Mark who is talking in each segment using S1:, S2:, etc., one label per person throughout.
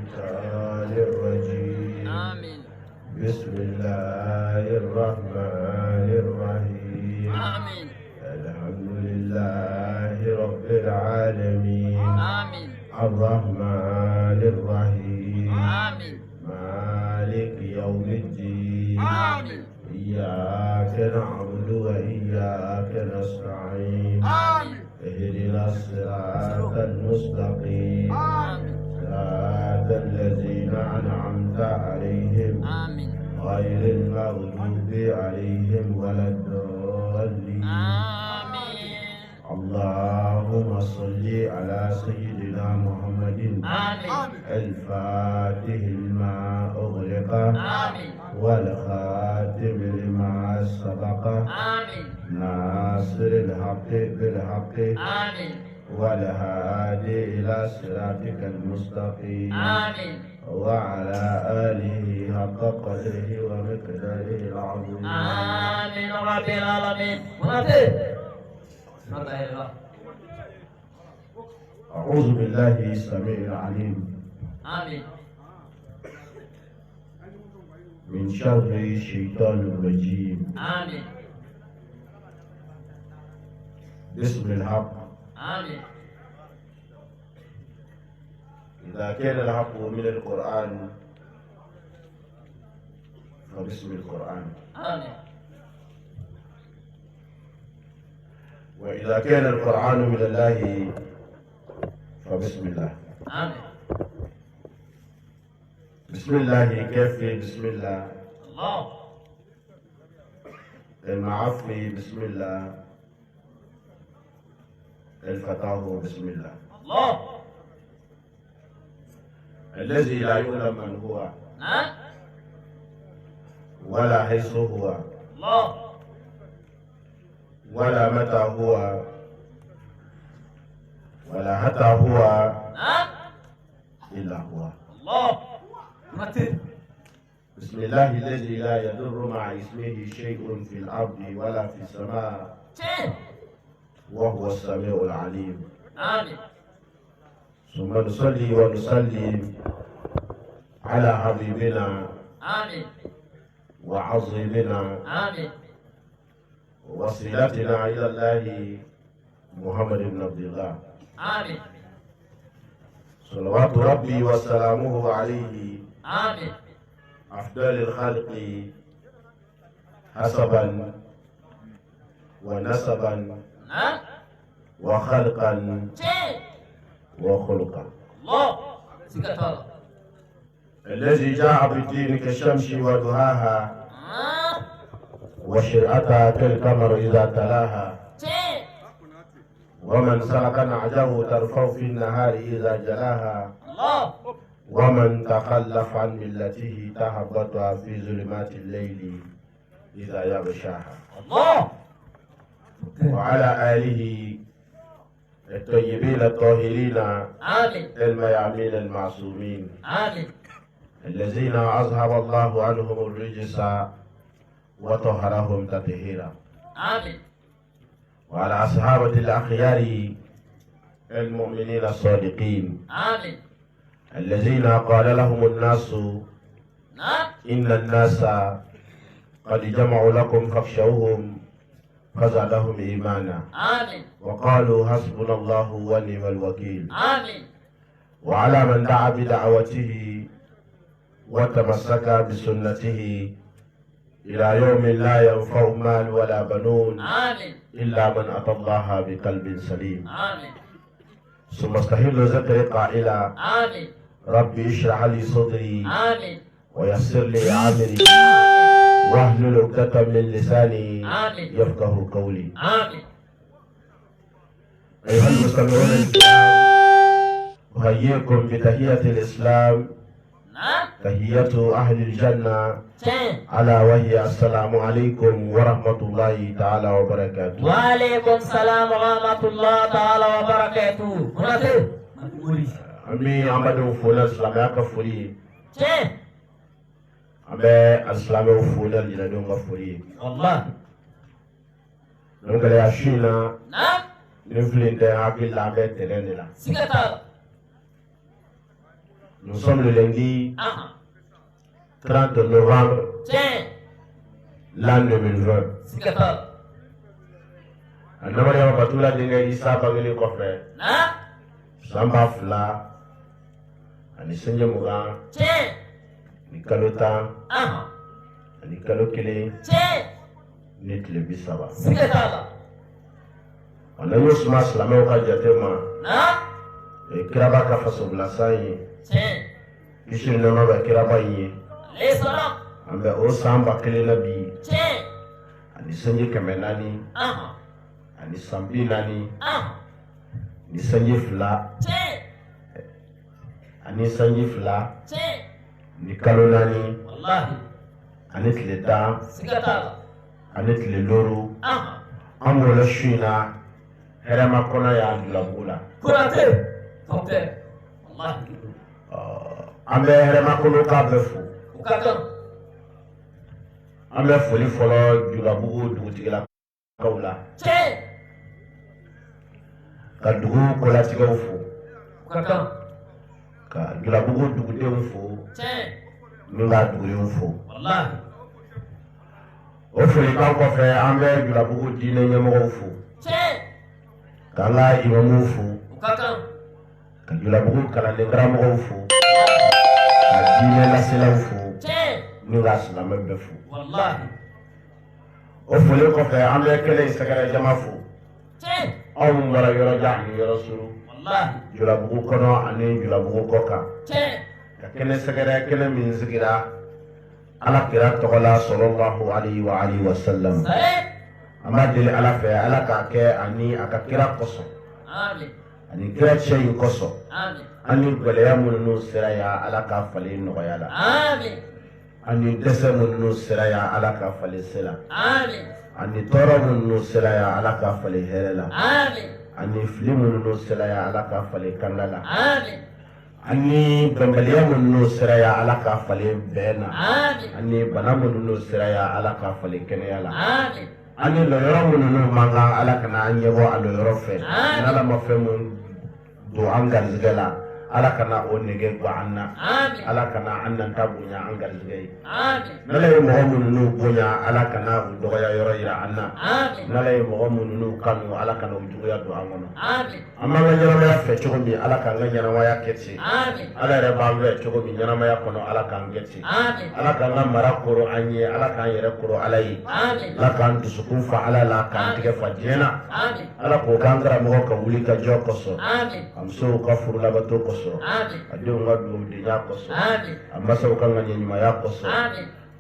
S1: الشيطان الرجيم.
S2: آمين.
S1: بسم الله الرحمن الرحيم.
S2: آمين.
S1: الحمد لله رب العالمين.
S2: آمين.
S1: الرحمن الرحيم.
S2: آمين.
S1: مالك يوم الدين.
S2: آمين.
S1: إياك نعبد وإياك نستعين.
S2: آمين.
S1: اهدنا الصراط المستقيم.
S2: آمين.
S1: صراط الذين أنعمت عليهم
S2: آمين.
S1: غير المغضوب عليهم ولا الضالين.
S2: آمين.
S1: اللهم صل على سيدنا محمد
S2: آمين.
S1: الفاتح لما أغلق
S2: آمين.
S1: والخاتم لما سبق
S2: آمين.
S1: ناصر الحق بالحق
S2: آمين.
S1: والهادي إلى صراطك المستقيم.
S2: آمين.
S1: وعلى آله حق قدره ومقداره العظيم.
S2: آمين رب العالمين.
S1: أعوذ بالله السميع العليم
S2: آمين.
S1: من شر الشيطان الرجيم.
S2: آمين.
S1: بسم الحق.
S2: آمين.
S1: إذا كان الحق من القرآن فباسم القرآن،
S2: آمين.
S1: وإذا كان القرآن من الله فبسم الله.
S2: آمين.
S1: بسم الله كيف بسم الله،
S2: الله.
S1: المعفي بسم الله، الفتاه بسم الله.
S2: الله.
S1: الذي لا يعلم من هو
S2: نعم.
S1: ولا حيث هو
S2: الله.
S1: ولا متى هو ولا حتى هو
S2: نعم.
S1: إلا هو.
S2: الله. متى.
S1: بسم الله الذي لا يضر مع اسمه شيء في الأرض ولا في السماء وهو السميع العليم.
S2: آمين.
S1: ثم نصلي ونسلم على حبيبنا
S2: آمين.
S1: وعظيمنا
S2: آمين.
S1: ووسيلتنا إلى الله محمد بن عبد الله،
S2: آمين.
S1: صلوات ربي وسلامه عليه،
S2: آمين.
S1: أفضل الخلق حسبا ونسبا
S2: نعم.
S1: وخلقا وخلقا.
S2: الله. سكتها.
S1: الذي جاء بالدين كالشمس وضحاها وشرعتها كالقمر إذا تلاها، ومن سلك نعجه ترفع في النهار إذا جلاها،
S2: الله.
S1: ومن تخلف عن ملته تهبطها في ظلمات الليل إذا يغشاها.
S2: الله.
S1: وعلى آله الطيبين الطاهرين
S2: آمين.
S1: الميامين المعصومين
S2: آمين.
S1: الذين أذهب الله عنهم الرجس وطهرهم تطهيرا.
S2: آمين.
S1: وعلى أصحابة الأخيار المؤمنين الصادقين
S2: آمين.
S1: الذين قال لهم الناس
S2: نعم.
S1: إن الناس قد جمعوا لكم فاخشوهم فزادهم إيمانا
S2: آمين.
S1: وقالوا حسبنا الله ونعم الوكيل.
S2: آمين.
S1: وعلى من دعا بدعوته وتمسك بسنته إلى يوم لا ينفع مال ولا بنون
S2: آمين.
S1: إلا من أتى الله بقلب سليم.
S2: آمين.
S1: ثم استحل ذكر قائلا
S2: آمين.
S1: ربي اشرح لي صدري
S2: آمين.
S1: ويسر لي أمري واحلل عقدة من لساني
S2: آمين.
S1: يفقه قولي.
S2: آمين.
S1: أيها المستمعون الكرام، أحييكم بتحية الإسلام،
S2: نعم.
S1: تحية أهل الجنة، على وهي السلام عليكم ورحمة الله تعالى وبركاته.
S2: وعليكم السلام ورحمة الله تعالى وبركاته.
S1: أمي أمدو فولا سلامك فولي أمي السلام فولا لندوم فولي
S2: والله.
S1: نقول يا شينا
S2: نعم.
S1: نفلين ده أكيد لعبة ترندلا.
S2: سكتها.
S1: Nous sommes le lundi 30 novembre l'an 2020. Anamariama Batula Dinga Isa Bagili Kofre. Samba Fla. Ani Senja Mugan. Ni Kalota. Ani Kalokele. Ni Tlebisaba. On a eu ce match la même occasion. Et Kiraba Kafaso Blasayi. Kishir Nama Kiraba Yi. Ambe Osamba Kelenabi. Ani Senja Kamenani. Ani Sambi Nani. Ni Senja Fla. Ani Senja Fla. Ni Kalonani. Ani Tleda. Ani Tleloru. Amola Shina. Herama Kona ya Andulabula.
S2: Kurate. Tonte.
S1: Ambe Herama Kono Kabefu. Ambe Foli Folo Julabugu Dugutigila Kaula. Ka dugu kolatigaw fo ka Julabugu dugudenw fo min ka dugudenw fo o folikan kɔfɛ an bɛ Julabugu diinɛ ɲɛmɔgɔw fo k'an ka imamuw fo ka Julabugu kalanden karamɔgɔw fo ka diinɛ laselaw fo min ka silamɛ bɛɛ fo o foli kɔfɛ an bɛ kɛnɛ in sɛgɛrɛ jama fo anw bɔra yɔrɔ jan ani yɔrɔ suru Julabugu kɔnɔ ani Julabugu kɔ kan ka kɛnɛ sɛgɛrɛ kɛnɛ min sigira Ala kira tɔgɔ la sallallahu alayhi wa alihi wa sallam an b'a deli Ala fɛ Ala k'a kɛ ani a ka kira kosɔn ani kira cɛ in kosɔn ani gɛlɛya minnu sera yan Ala k'a falen nɔgɔya la ani dɛsɛ minnu sera yan Ala k'a falen se la ani tɔɔrɔ minnu sera yan Ala k'a falen hɛrɛ la ani fili minnu sera yan Ala k'a falen kanda la ani bɛnbaliya minnu sera yan Ala k'a falen bɛn na ani bana minnu sera yan Ala k'a falen kɛnɛya la ani lɔyɔrɔ minnu man kan Ala kana an ɲɛbɔ a lɔyɔrɔ fɛ n'Ala ma fɛn mun don an garizigɛ la Ala kana o nege bɔ an na Ala kana an nanta bonya an garizigɛ ye n'Ala ye mɔgɔ minnu bonya Ala kana u dɔgɔya yɔrɔ yira an na n'Ala ye mɔgɔ minnu kanu Ala kana u juguya don an kɔnɔ an b'an ka ɲɛnamaya fɛ cogo min Ala k'an ka ɲɛnamaya kɛ ten Ala yɛrɛ b'an fɛ cogo min ɲɛnamaya kɔnɔ Ala k'an kɛ ten Ala k'an ka mara koro an ye Ala k'an yɛrɛ koro Ala ye Ala k'an dusukun fa Ala la k'an tigɛ fa diɲɛ na Ala k'o k'an karamɔgɔ ka wuli ka jɔ kosɔn a musow ka furu labato kosɔn a denw ka dugawudenya kosɔn a masaw ka ŋaniɲumanya kosɔn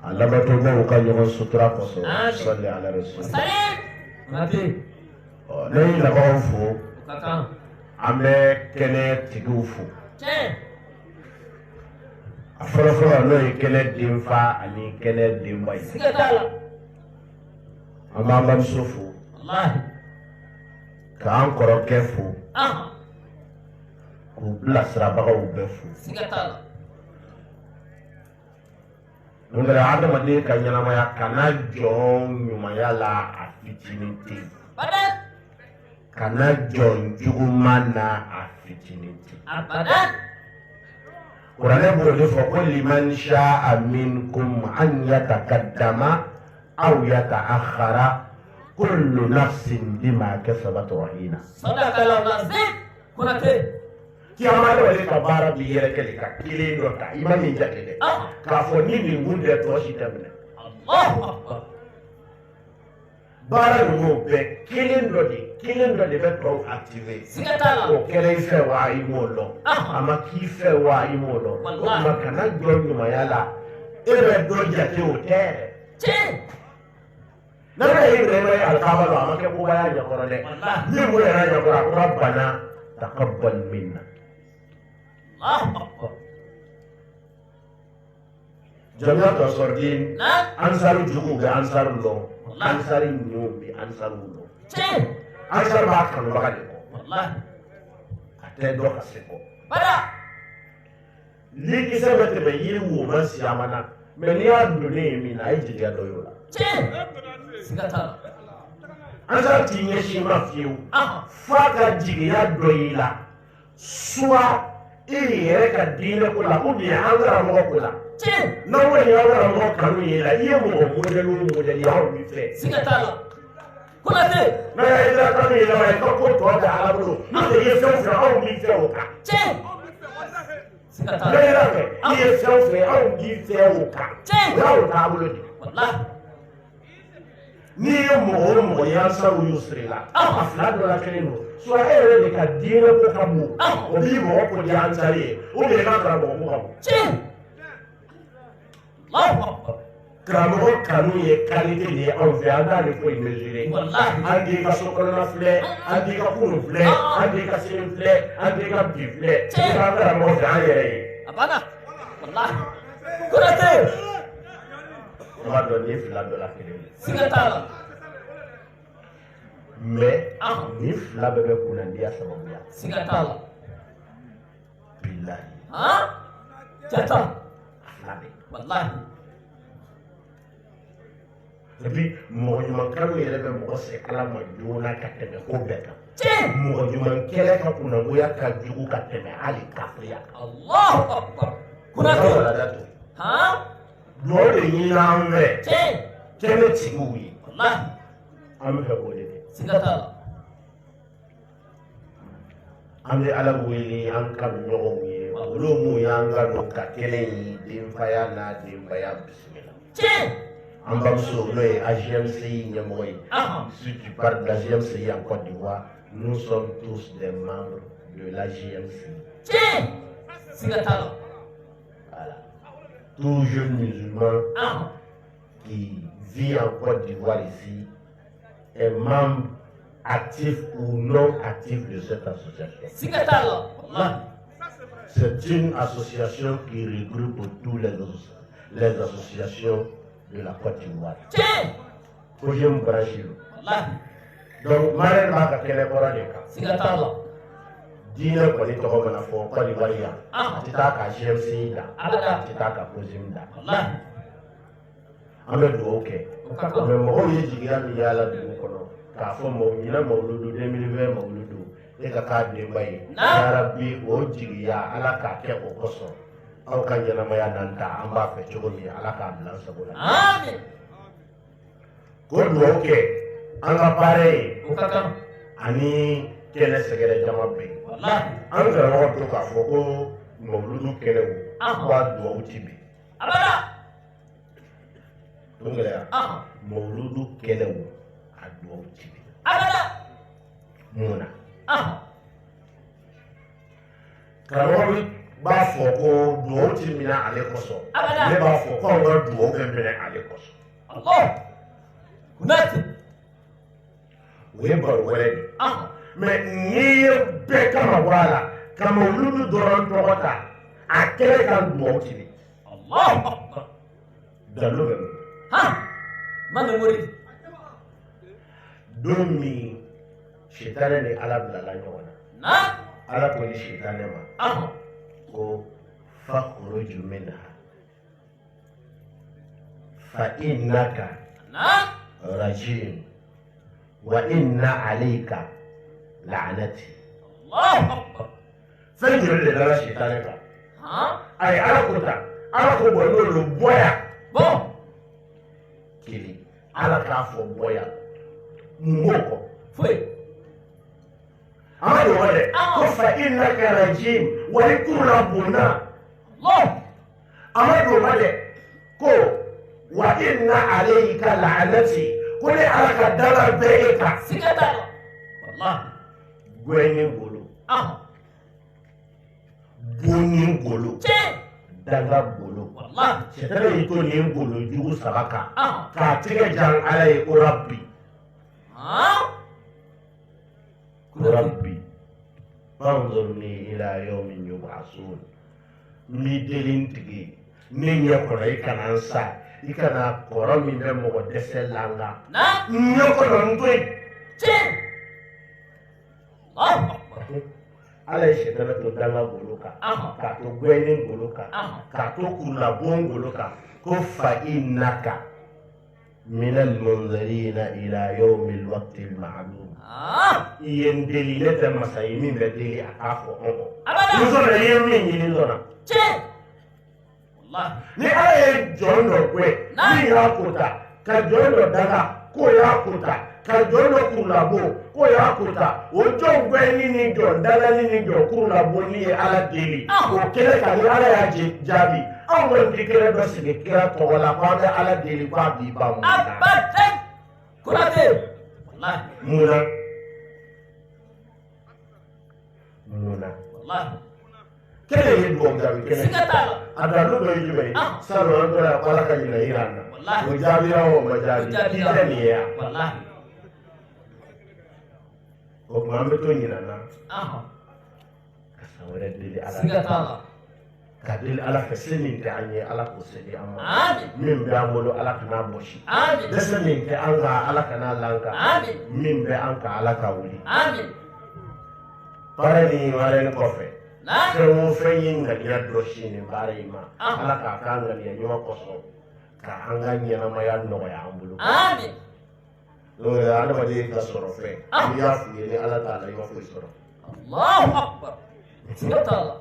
S1: a labatobaaw ka ɲɔgɔn sutura kosɔn sɔli ala rasul ne ye labagaw fo an bɛ kɛnɛ tigiw fo a fɔlɔfɔlɔ n'o ye kɛnɛ denfa ani kɛnɛ denba ye an b'an bamuso fo k'an kɔrɔkɛ fo k'u bilasirabagaw bɛɛ fo n'o tɛ adamaden ka ɲɛnamaya kana jɔ ɲumanya la a fitinin tɛ kana jɔ juguman na a fitinin tɛ kuranɛ b'o de fɔ ko liman sha'a minkum an yataqaddama aw yata'akhkhara kullu nafsin bima kasabat rahina kiyama dɔ de ka baara b'i yɛrɛ kɛ ka kelen dɔ ta i ma min jate dɛ k'a fɔ ni nin kun tɛ tɔ si daminɛ baara ninnu bɛɛ kelen dɔ de bɛ tɔw activé o kɛra i fɛ wa i m'o dɔn a ma k'i fɛ wa i m'o dɔn o tuma kana jɔ ɲumanya la e bɛ dɔ jate o tɛ n'ala ye Ibrahima ye alikaaba dɔn a ma kɛ kobaya ɲɛkɔrɔ dɛ min ko yɛrɛ ɲɛkɔrɔ a ko rabbana taqabbal minna jamiya tɔ sɔrɔden ansaru jugu bɛ ansaru lɔ ansari ɲumanw bɛ ansaru lɔ ansari b'a kanubaga de kɔ a tɛ dɔ ka se kɔ ni kisɛ bɛ tɛmɛ yiri woman siyama na mɛ n'i y'a donnen ye min na a ye jigiya dɔ y'o la ansari t'i ɲɛsin ma fiyewu f'a ka jigiya dɔ y'i la soit yɛrɛ ka diinɛ ko la ou bien an karamɔgɔ ko la n'aw kɔni y'aw karamɔgɔ kanu ye la i ye mɔgɔ modèle o modèle y'aw min fɛ
S2: siga t'a la Konate
S1: n'a ye ila kanu ye la i ka ko tɔ bɛ ala bolo n'o tɛ i ye fɛn fɛ anw b'i fɛ o kan
S2: siga t'a
S1: ne
S2: la
S1: yɛrɛ fɛ i ye fɛn fɛ anw b'i fɛ o kan o y'aw taabolo de
S2: wallahi
S1: n'i ye mɔgɔ o mɔgɔ yansaw y'u siri la a fila dɔ la kelen don soit e yɛrɛ de ka diinɛ ko ka bon o b'i mɔgɔ ko di ansari ye ou bien i ka karamɔgɔ ko ka bon
S2: Allahu akbar
S1: karamɔgɔ kanu ye qualité de ye anw fɛ an t'ale foyi mesurer
S2: wallahi
S1: an t'i ka so kɔnɔna filɛ an t'i ka kunun filɛ an t'i ka sini filɛ an t'i ka bi filɛ i ka karamɔgɔ fɛ an yɛrɛ ye
S2: abana wallahi Konate
S1: o b'a dɔn ni fila dɔ la kelen
S2: siga t'a la
S1: mais ni fila bɛɛ bɛ kunnadiya sababuya
S2: siga t'a la
S1: bilahi
S2: jata
S1: fila bɛ
S2: wallahi
S1: et puis mɔgɔ ɲuman kanu yɛrɛ bɛ mɔgɔ se ala ma joona ka tɛmɛ ko bɛɛ kan mɔgɔ ɲuman kɛlɛ ka kunnagoya ka jugu ka tɛmɛ hali kafiriya kan
S2: Allahu akbar Konate
S1: duwawu de ɲini an fɛ kɛnɛ tigiw ye
S2: wallahi
S1: an bɛ fɛ k'o de kɛ
S2: siga t'a la
S1: an bɛ ala wele an kanu ɲɔgɔnw ye olu mun y'an kanu ka kɛnɛ in denfaya n'a denbaya bisimila an bamuso n'o ye AGMCI ɲɛmɔgɔ ye si tu parles de la GMCI en Côte d'Ivoire nous sommes tous des membres de la GMCI
S2: siga t'a la
S1: voilà tout jeune musulman qui vit en Côte d'Ivoire ici est membre actif ou non actif de cette association.
S2: siga t'a la wallahi
S1: C'est une association qui regroupe tous les associations de la Côte d'Ivoire. Projet branché.
S2: wallahi
S1: Donc, marraine b'a ka kɛnɛ kɔrɔ de kan.
S2: siga t'a la
S1: Diinɛ kɔni tɔgɔ mana fɔ Côte d'Ivoire yan. A tɛ taa ka GMCI da.
S2: abada
S1: A tɛ taa ka COSIM da.
S2: wallahi
S1: An bɛ dugawu kɛ.
S2: o ka kan
S1: Mais mɔgɔw ye jigiya min y'a la dugu kɔnɔ k'a fɔ ɲinɛ mawuludu 2020 mawuludu e ka k'a denba ye. Yarabi o jigiya Ala k'a kɛ o kosɔn. Aw ka ɲɛnamaya n'an ta an b'a fɛ cogo min Ala k'a bila an sago la.
S2: amin
S1: Ko dugawu kɛ an ka baara ye
S2: o ka kan
S1: ani kɛnɛ sɛgɛrɛ jama bɛ yen.
S2: wallahi
S1: An karamɔgɔ to k'a fɔ ko mawuludu kɛnɛw ko a dugawu ti bɛn.
S2: abada
S1: O gɛlɛya mawuludu kɛnɛw a dugawu ti bɛn.
S2: abada
S1: Mun na? Karamɔgɔ b'a fɔ ko dugawu ti minɛ ale kosɔn.
S2: abada
S1: Ne b'a fɔ ko anw ka dugawu bɛ minɛ ale kosɔn.
S2: Allah Konate
S1: O ye baro wɛrɛ de ye. Mais n'i ye bɛɛ kama bɔ a la ka mawuludu dɔrɔn tɔgɔ ta a kɛlɛ ka dugawu ti bɛn.
S2: Allahu akbar
S1: Dalo bɛ min?
S2: mana wari
S1: Don min sitanɛ ni Ala bilala ɲɔgɔn na. Ala ko ni sitanɛ ma ko fakhruj minha fa innaka rajim wa inna alayka la'nati.
S2: Allahu akbar
S1: Fɛn joli de dara sitanɛ kan? A ye Ala ko ta Ala ko bɔ n'olu bɔya kelen Ala k'a fɔ bɔya mun b'o kɔ?
S2: foyi
S1: An ka dɔgɔ dɛ ko fa innaka rajim wa i kuru la bonna. An ka dɔgɔ dɛ ko wa inna alayka la'nati ko ne Ala ka danga bɛ e kan.
S2: siga t'a la wallahi
S1: Gɔɲɛ golo bonni golo danga golo
S2: wallahi
S1: sitanɛ y'i to nin golo jugu saba kan k'a tigɛ jan Ala ye ko Rabbi. Rabbi anzurni ila yawmin yub'asun. N b'i deli n tigi ne ɲɛ kɔnɔ i kana n sa i kana kɔrɔ min bɛ mɔgɔ dɛsɛ langa n ɲɛ kɔnɔ n to yen. Ala ye sitanɛ to danga golo kan k'a to gɔɲɛ golo kan k'a to kurulabon golo kan ko fa innaka من المنذرين إلى يوم الوقت المعلوم يندلي لتا مسايمين بدلي أكافو يزونا يمين يزونا
S2: والله
S1: ni ala ye jɔn dɔ kwe min y'a kuta ka jɔn dɔ daga k'o y'a kuta ka jɔn dɔ kurulabo k'o y'a kuta o jɔn gwɛni ni jɔn dalani ni jɔn kurulabo ni ye ala deli o kɛlɛ ka ni ala y'a jaabi anw kɔni tɛ kɛlɛ dɔ sigi kira tɔgɔ la k'an bɛ ala deli k'a b'i ba mun na
S2: abadan Konate wallahi
S1: munna
S2: wallahi
S1: kele ye dugawu jaabi kele
S2: siga t'a la
S1: a dalu dɔ ye jumɛn ye salon an tora ala ka ɲinɛ yira an na o jaabira o ma jaabi k'i tɛ nin ye yan
S2: wallahi
S1: o tuma an bɛ to ɲinɛ na ka san wɛrɛ deli ala
S2: siga t'a la
S1: ka deli ala fɛ se min tɛ an ye ala k'o se di an ma
S2: amin
S1: min bɛ an bolo ala kana bɔsi
S2: amin
S1: dɛsɛ min tɛ an ka ala kana lanka
S2: amin
S1: min bɛ an ka ala ka wuli
S2: amin
S1: baara nin wɛrɛ ni kɔfɛ
S2: na
S1: fɛn o fɛn ye ŋaniya dɔ si nin baara in ma ala k'a k'a ŋaniya ɲuman kɔsɔn ka an ka ɲɛnamaya nɔgɔya an bolo
S2: amin
S1: n'o ye adamaden ka sɔrɔ fɛn n'i y'a f'u ye ni ala t'a la i ma foyi sɔrɔ
S2: Allahu akbar siga t'a la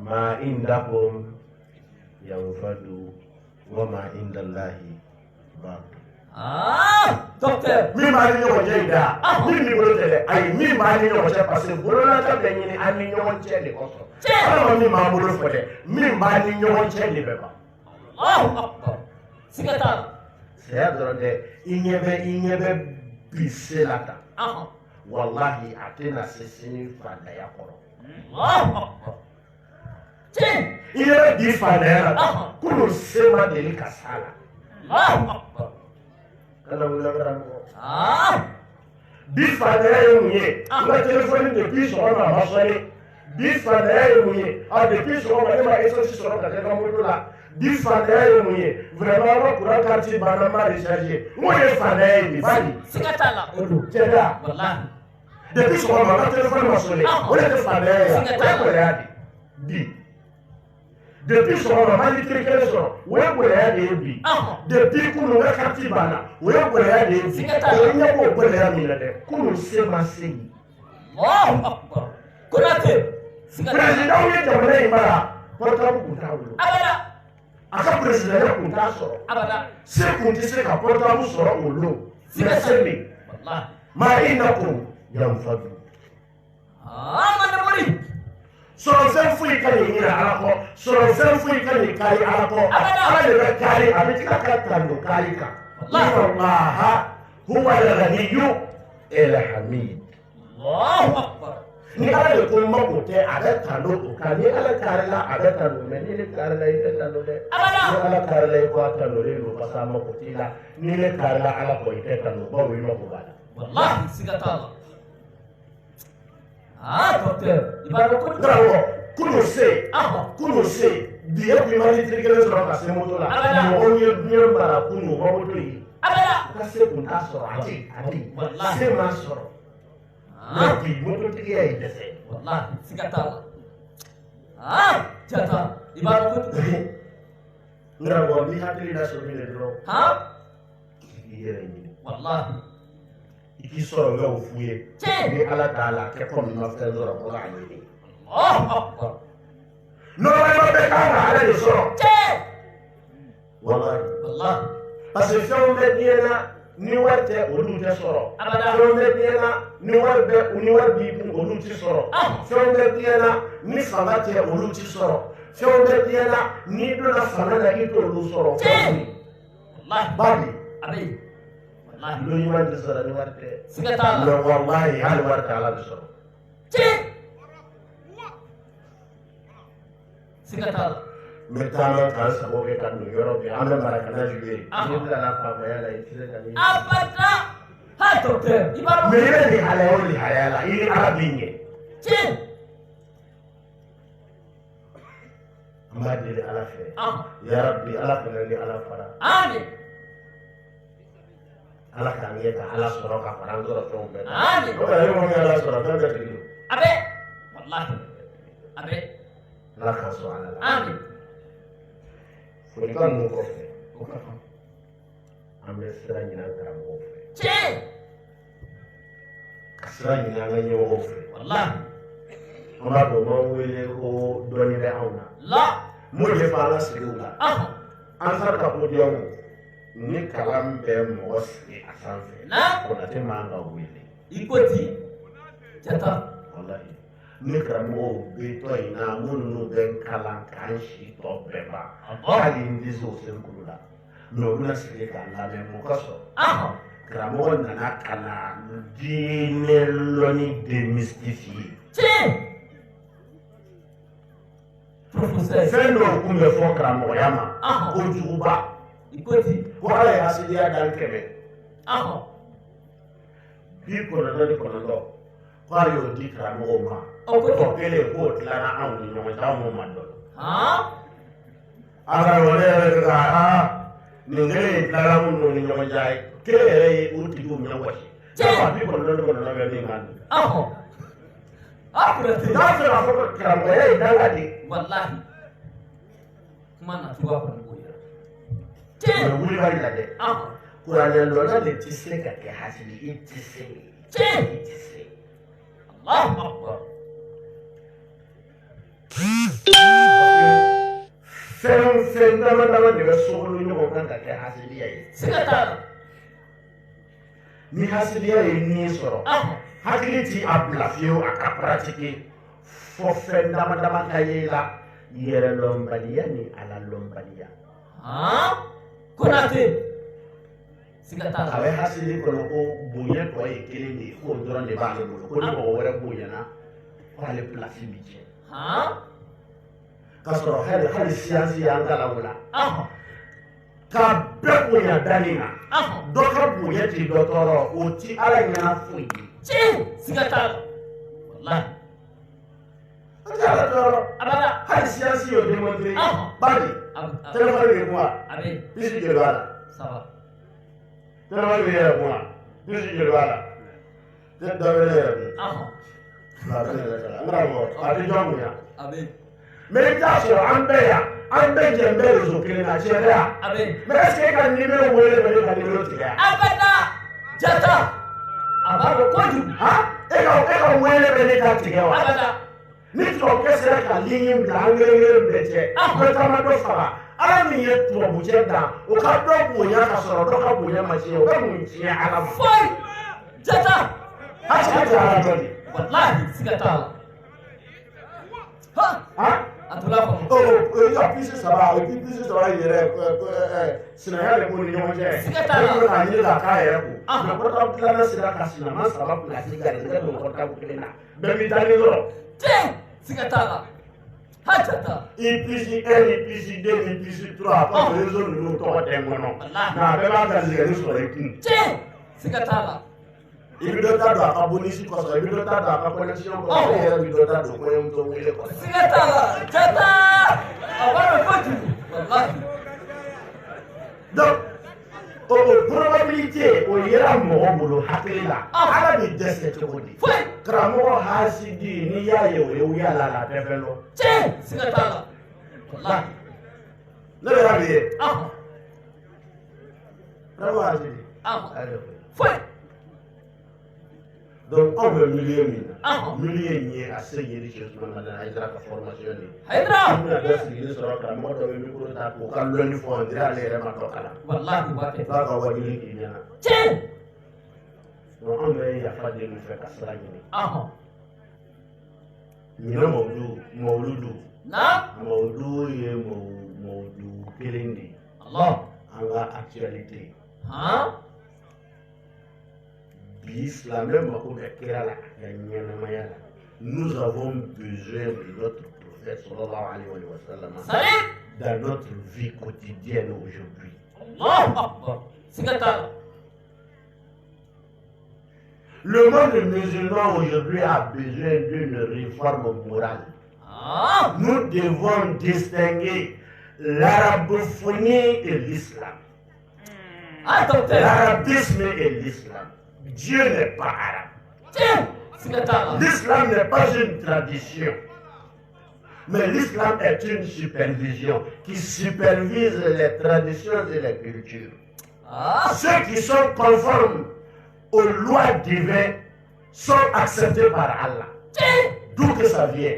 S1: ma indakum yanfadu wa ma indallahi baq
S2: docteur
S1: min b'a ni ɲɔgɔn cɛ in da min b'i bolo tɛ dɛ ayi min b'a ni ɲɔgɔn cɛ parce que bololata bɛ ɲini an ni ɲɔgɔn cɛ de kɔsɔn ala ma min b'an bolo fɔ dɛ min b'a ni ɲɔgɔn cɛ de bɛ ban
S2: Allahu akbar siga t'a la
S1: saya dɔrɔn tɛ i ɲɛ bɛ bi se la tan wallahi a tɛna se sini fadaya kɔrɔ
S2: Allahu akbar
S1: i ɲɛ bɛ bi fadaya la tan kunun se ma deli ka s'a la
S2: Allahu akbar
S1: kana wula karamɔgɔ bi fadaya ye mun ye n ka telefɔni depuis sɔgɔma a ma sɔnni bi fadaya ye mun ye depuis sɔgɔma ne ma essence sɔrɔ ka kɛ n ka moto la bi fadaya ye mun ye vraiment an ka courant carte banna n m'a recharger n ko ye fadaya ye bi bali
S2: siga t'a la
S1: o don cɛda
S2: wallahi
S1: depuis sɔgɔma n ka telefɔni ma sɔnni o de tɛ fadaya ye yan o ye gɛlɛya de bi depuis sɔgɔma ma litiri kelen sɔrɔ o ye gɛlɛya de ye bi depuis kunun n ka carte banna o ye gɛlɛya de ye bi o ɲɛ b'o gɛlɛya min na dɛ kunun se ma se yen
S2: Allahu akbar Konate siga t'a la
S1: président ye jamana in mara portable kun t'a bolo
S2: abada
S1: a ka président kun t'a sɔrɔ
S2: abada
S1: se kun tɛ se ka portable sɔrɔ o don mais se bɛ
S2: wallahi
S1: ma innakum yanfadu
S2: manamori
S1: sɔrɔ fɛn foyi ka nin ɲinɛ ala kɔ sɔrɔ fɛn foyi ka nin kari ala kɔ ala de bɛ kari a bɛ tila ka tando kari kan innallaha huwa al-ghaniyyu al-hamid
S2: Allahu akbar
S1: ni ala de ko mako tɛ a bɛ tando o kan ni ala kari la a bɛ tando mais ni ne kari la i tɛ tando dɛ ni ala kari la i ko a tandolen don parce que a mako t'i la ni ne kari la ala kɔ i tɛ tando bawo i mako b'a la
S2: wallahi siga t'a la docteur ibaro ko
S1: karamɔgɔ kunun se bi e kun ma litiri kelen sɔrɔ ka se moto la mɔgɔw ye diɲɛ mara kunun ma moto ye
S2: abada
S1: ka se kun t'a sɔrɔ a tɛ se ma sɔrɔ mais bi mototigiya ye dɛsɛ
S2: wallahi siga t'a la jata ibaro ko
S1: n karamɔgɔ n'i hakili la sɔrɔ min na dɔrɔn i yɛrɛ ɲini
S2: wallahi
S1: i k'i sɔrɔ n ka o f'u ye ni ala t'a la kɛ kɔmi ma fɛn sɔrɔ ko k'a ɲini normalement bɛɛ kan ka ala de sɔrɔ wallahi parce que fɛnw bɛ diɲɛ na ni wari tɛ olu tɛ sɔrɔ fɛnw bɛ diɲɛ na ni wari b'i kun olu tɛ sɔrɔ fɛnw bɛ diɲɛ na ni fanga tɛ olu tɛ sɔrɔ fɛnw bɛ diɲɛ na n'i donna fanga na i t'olu sɔrɔ babi lo ɲuman tɛ sɔrɔ ni wari tɛ mais wallahi hali wari tɛ ala bɛ sɔrɔ n bɛ taama k'an sago kɛ ka don yɔrɔ bɛɛ an bɛ marakana jouer n'i bilala faamaya la i tɛ se ka nin
S2: abada docteur ibaro
S1: mais i bɛ nin halaya o nin halaya la i ni ala b'i ɲɛ n b'a deli ala fɛ ya rabbi ala fana ni ala fara
S2: amin
S1: ala k'an ye ka ala sɔrɔ ka fara an sɔrɔ fɛnw bɛɛ
S2: amin
S1: o kɛra ni mɔgɔ min ala sɔrɔ fɛn bɛɛ tigi don
S2: abe wallahi abe
S1: ala k'an sɔrɔ ala la
S2: amin
S1: folikan ninnu kɔfɛ an bɛ sira ɲini an karamɔgɔw fɛ
S2: tiɲɛ
S1: ka sira ɲini an ka ɲɛmɔgɔw fɛ
S2: walahi
S1: an b'a dɔn m'an wele ko dɔɔnin bɛ anw na
S2: la
S1: mun de bɛ an ka sigiw la an sera ka podium ni kalan bɛ mɔgɔ sigi a sanfɛ Konate man ka wele
S2: i ko ten jata
S1: walahi ni karamɔgɔw bɛ tɔ in na minnu bɛ n kalan k'an si tɔ bɛɛ ban hali n tɛ se o senkuru la mɛ u bɛna sigi k'an lamɛn mun ka sɔrɔ karamɔgɔ nana ka na diinɛ lɔnni démystifier fɛn dɔw tun bɛ fɔ karamɔgɔya ma kojuguba ko ala ye hasidiya dan 100 bi 99 ko ale y'o di karamɔgɔw ma tɔ kelen k'o tilara anw ni ɲɔgɔn cɛ anw m'o ma dɔn a karamɔgɔ yɛrɛ bɛ ka nin kelen in tilara minnu ni ɲɔgɔn cɛ kelen yɛrɛ ye o tigiw ɲɛ wɔsi bi 99 bɛ min kan n'a fɛ k'a fɔ ko karamɔgɔya ye danga de
S2: wallahi kuma na cogoya kɔni b'o yira
S1: mɛ wuli ka lajɛ kuranɛlɔla de tɛ se ka kɛ hasidi i tɛ se i tɛ se
S2: Allahu akbar
S1: fɛn dama dama de bɛ sogolo ɲɔgɔn kan ka kɛ hasidiya ye
S2: siga t'a la
S1: ni hasidiya ye nin sɔrɔ hakili ti a bila fiyewu a ka paratike fɔ fɛn dama dama ka ye la yɛrɛlɔnbaliya ni alalɔnbaliya
S2: Konate siga t'a
S1: a
S2: la
S1: bɛ hasidi kɔnɔ ko bonya tɔ ye kelen de ye k'o dɔrɔn de b'ale bolo ko ni mɔgɔ wɛrɛ bonyana ko ale pilasi bi tiɲɛ k'a sɔrɔ hali siyansi y'an kalan o la k'a bɛɛ bonya danni na dɔ ka bonya ti dɔ tɔɔrɔ o ti ala ɲɛna foyi ye
S2: siga t'a la wallahi
S1: o ti ala tɔɔrɔ
S2: abada
S1: hali siyansi y'o démontré bari téléphone bɛ kuma pisi joli b'a la téléphone bɛ yɛrɛ kuma pisi joli b'a la dɔ bɛ ne yɛrɛ kun a tɛ jɔn bonya mɛ i t'a sɔrɔ an bɛɛ yan an bɛɛ jɛ n bɛ réseau kelen na tiɲɛ tɛ yan mɛ est ce que e ka numéro wele bɛ ne ka numéro tigɛ yan
S2: abada jata a b'a dɔn kojugu
S1: e ka wele bɛ ne ta tigɛ wa
S2: abada
S1: ni tubabukɛ sera ka ligne bila an kelen bɛɛ cɛ dɔ caman dɔ faga ala min ye tubabukɛ dan o ka dɔ bonya ka sɔrɔ dɔ ka bonya ma tiɲɛ o bɛ mun tiɲɛ ala ma
S2: foyi jata
S1: hali tɛ ala dɔ de
S2: wallahi siga t'a la a tula kɔnɔ
S1: i ka pisi saba o pisi saba yɛrɛ sinaya de b'o ni ɲɔgɔn cɛ
S2: siga t'a la
S1: e bɛ k'a ɲini k'a k'a yɛrɛ kun mɛ kɔrɔtabu dilanna sera ka sinama saba pilasi garijɛgɛ don kɔrɔtabu kelen na bɛɛ b'i dani dɔrɔn
S2: siga t'a la ha jata
S1: IPC 1 IPC 2 IPC 3 parce que réseau ninnu tɔgɔ tɛ n kɔnɔ nka a bɛɛ b'a garijɛgɛni sɔrɔ i kun
S2: siga t'a la
S1: i bɛ dɔ ta don a ka bonisi kɔsɔn i bɛ dɔ ta don a ka connexion kɔsɔn e yɛrɛ bɛ dɔ ta don kɔɲɔmuso wele kɔsɔn
S2: siga t'a la jata a b'a dɔn kojugu wallahi
S1: donc o probabilité o yera mɔgɔ bolo hakili la ala bɛ dɛsɛ cogo di karamɔgɔ hasidi n'i y'a ye o ye u yala la bɛɛ bɛ lɔ
S2: siga t'a la wallahi
S1: ne bɛ y'a ye karamɔgɔ hasidi
S2: foyi
S1: donc anw bɛ milieu min na milieu in ye a se yeri cɛ suma ma dana Hayidara ka formation de
S2: Hayidara
S1: an bɛna bɛɛ sigilen sɔrɔ karamɔgɔ dɔ bɛ micro ta k'o ka lɔnni fɔ on dirait ale yɛrɛ ma dɔ kalan
S2: wallahi u b'a kɛ
S1: f'a ka wajuli k'i ɲɛna donc anw bɛ yafa deli fɛ ka sira ɲini ɲinɛ mawuludu ye mawudu kelen de ye an ka actualité bi silamɛ mako bɛ kira la a ka ɲɛnamaya la nous avons besoin de notre prophète sallallahu alayhi wa sallam dans notre vie quotidienne aujourd'hui
S2: siga t'a la
S1: le monde musulman aujourd'hui a besoin d'une réforme morale nous devons distinguer l'arabophonie et l'islam l'arabisme et l'islam. Dieu n'est pas arabe. L'islam n'est pas une tradition. Mais l'islam est une supervision qui supervise les traditions et les cultures. Ceux qui sont conformes aux lois divines sont acceptés par Allah. D'où que ça vient.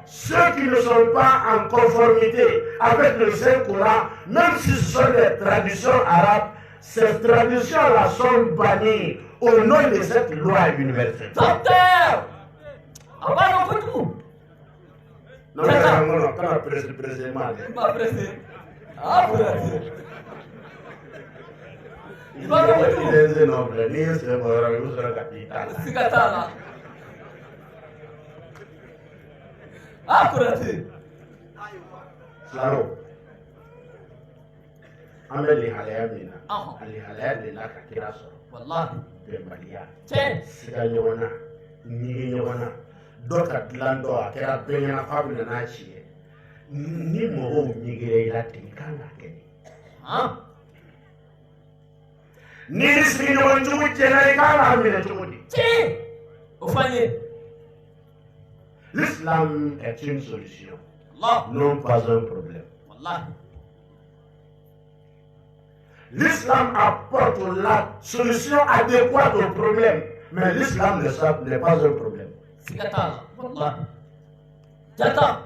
S1: Ceux qui ne sont pas en conformité avec le Saint-Coran, même si ce sont des traditions arabes, ces traditions-là sont bannies au nom de cette loi universelle.
S2: Docteur! Abano kutu!
S1: Non, mais non, quand on presse mal.
S2: Pas pressé. Ah, vous l'avez.
S1: Il est non, mais il se voit, il sera capital.
S2: Sikatala. Ah, vous l'avez.
S1: Slaro. Ameli halaya mina.
S2: Ah.
S1: Ali halaya de la kakira so.
S2: Wallahi.
S1: Bembalia.
S2: Tiens.
S1: Siga ɲɔgɔnna ɲigi ɲɔgɔnna dɔ ka dilan dɔ a kɛra bɛɛ ɲɛna f'a bɛ nan'a ci ye ni mɔgɔw ɲigira i la ten i kan ka kɛ ni sigiɲɔgɔn jugu cɛla i kan k'a minɛ cogo di.
S2: Tiens. O fɔ an ye.
S1: L'islam est une solution,
S2: Allah.
S1: non pas un problème.
S2: Wallahi.
S1: L'islam apporte la solution adéquate au problème, mais l'islam n'est pas un problème.
S2: Sikatala. Wallahi. Jata.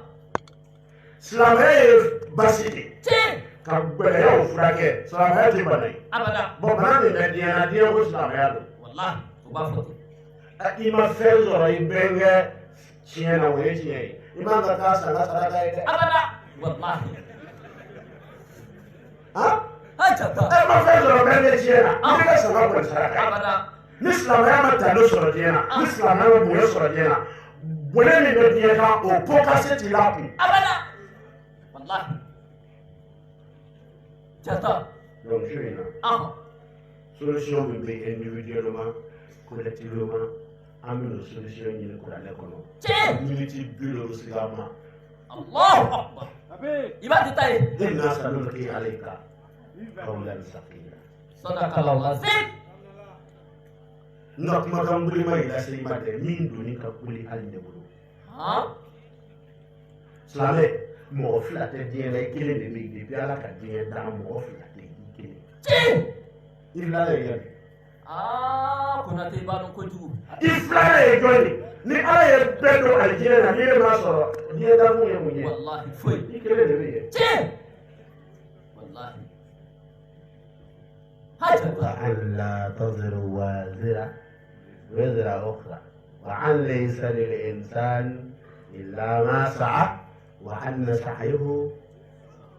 S1: Silamɛya ye basi de.
S2: Tiens.
S1: Ka gbɛlɛyaw furakɛ silamɛya tɛ bana ye.
S2: Abada.
S1: Bon bana min bɛ diɲɛ na diɲɛ ko silamɛya don.
S2: Wallahi. O b'a fɔ ten.
S1: I ma fɛn sɔrɔ i bɛnkɛ tiɲɛ na o ye tiɲɛ ye. I man ka taa sanga saraka ye dɛ.
S2: Abada. Wallahi.
S1: Han?
S2: Ah, jata.
S1: E ma fɛn sɔrɔ bɛnkɛ tiɲɛ na i bɛ ka sanga bɔn saraka ye.
S2: Abada.
S1: Ni silamɛya ma talo sɔrɔ diɲɛ na ni silamɛya ma bonya sɔrɔ diɲɛ na bonya min bɛ diɲɛ kan o ko ka se t'i la kun.
S2: Abada. Wallahi. Jata.
S1: Donc su in na
S2: Ah.
S1: solution min bɛ individuellement collectivement an bɛ n'o solution ɲini kuranɛ kɔnɔ.
S2: Tiens.
S1: Miniti 70 ma.
S2: Allahu Akbar. I b'a ti ta ye.
S1: Inna sanulqi alayka qawlan thaqila.
S2: Sadaqallahu al-azim.
S1: N ka kumakan bulima in lase i ma dɛ min doni ka kuli hali ne bolo. Silamɛ mɔgɔ fila tɛ diɲɛ na i kelen de bɛ yen depuis ala ka diɲɛ da mɔgɔ fila tɛ i kelen.
S2: Tiens.
S1: I filanan ye jɔn ye?
S2: Konate i b'a dɔn kojugu.
S1: I filanan ye jɔn ye? Ni ala ye bɛɛ don alijinɛ na ni e m'a sɔrɔ diɲɛ da mun ye mun ye?
S2: Wallahi foyi.
S1: I kelen de bɛ yen.
S2: Tiens. Wallahi. Hajata.
S1: وأن لا تزر وازرة وزر أخرى وأن ليس للإنسان إلا ما سعى وأن سعيه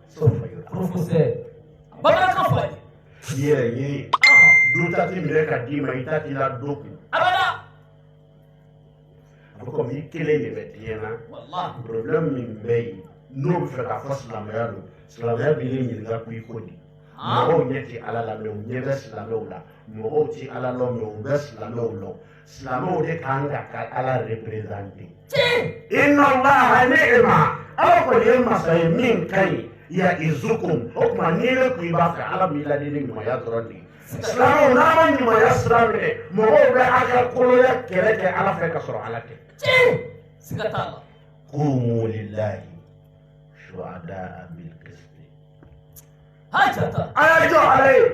S1: سوف يرى.
S2: Professeur. Bamanankan fɔ a ye.
S1: Yɛrɛ ɲini du ta ti minɛ ka d'i ma i ta t'i la do kun.
S2: Abada.
S1: A bɛ komi i kelen de bɛ diɲɛ na
S2: Wallahi.
S1: problème min bɛ yen n'o bɛ fɛ k'a fɔ silamɛya don silamɛya b'i le ɲininka ko i ko di. Mɔgɔw ɲɛ ti ala la mɛ u ɲɛ bɛ silamɛw la mɔgɔw ti ala lɔ mɛ u bɛ silamɛw lɔ silamɛw de kan ka ka ala représenter. Inna Allaha ni'ma ala kɔni ye masa ye min ka ɲi ya'izukum o tuma n'i ne ko i b'a fɛ ala b'i ladi ni ɲumanya dɔrɔn de ye. Silamɛw n'a ma ɲumanya sira minɛ mɔgɔw bɛ a ka koloya kɛlɛ kɛ ala fɛ ka sɔrɔ ala tɛ.
S2: Siga t'a la.
S1: Qumu lillahi shuhada'a bil qist.
S2: Hajata.
S1: A y'a jɔ ala ye.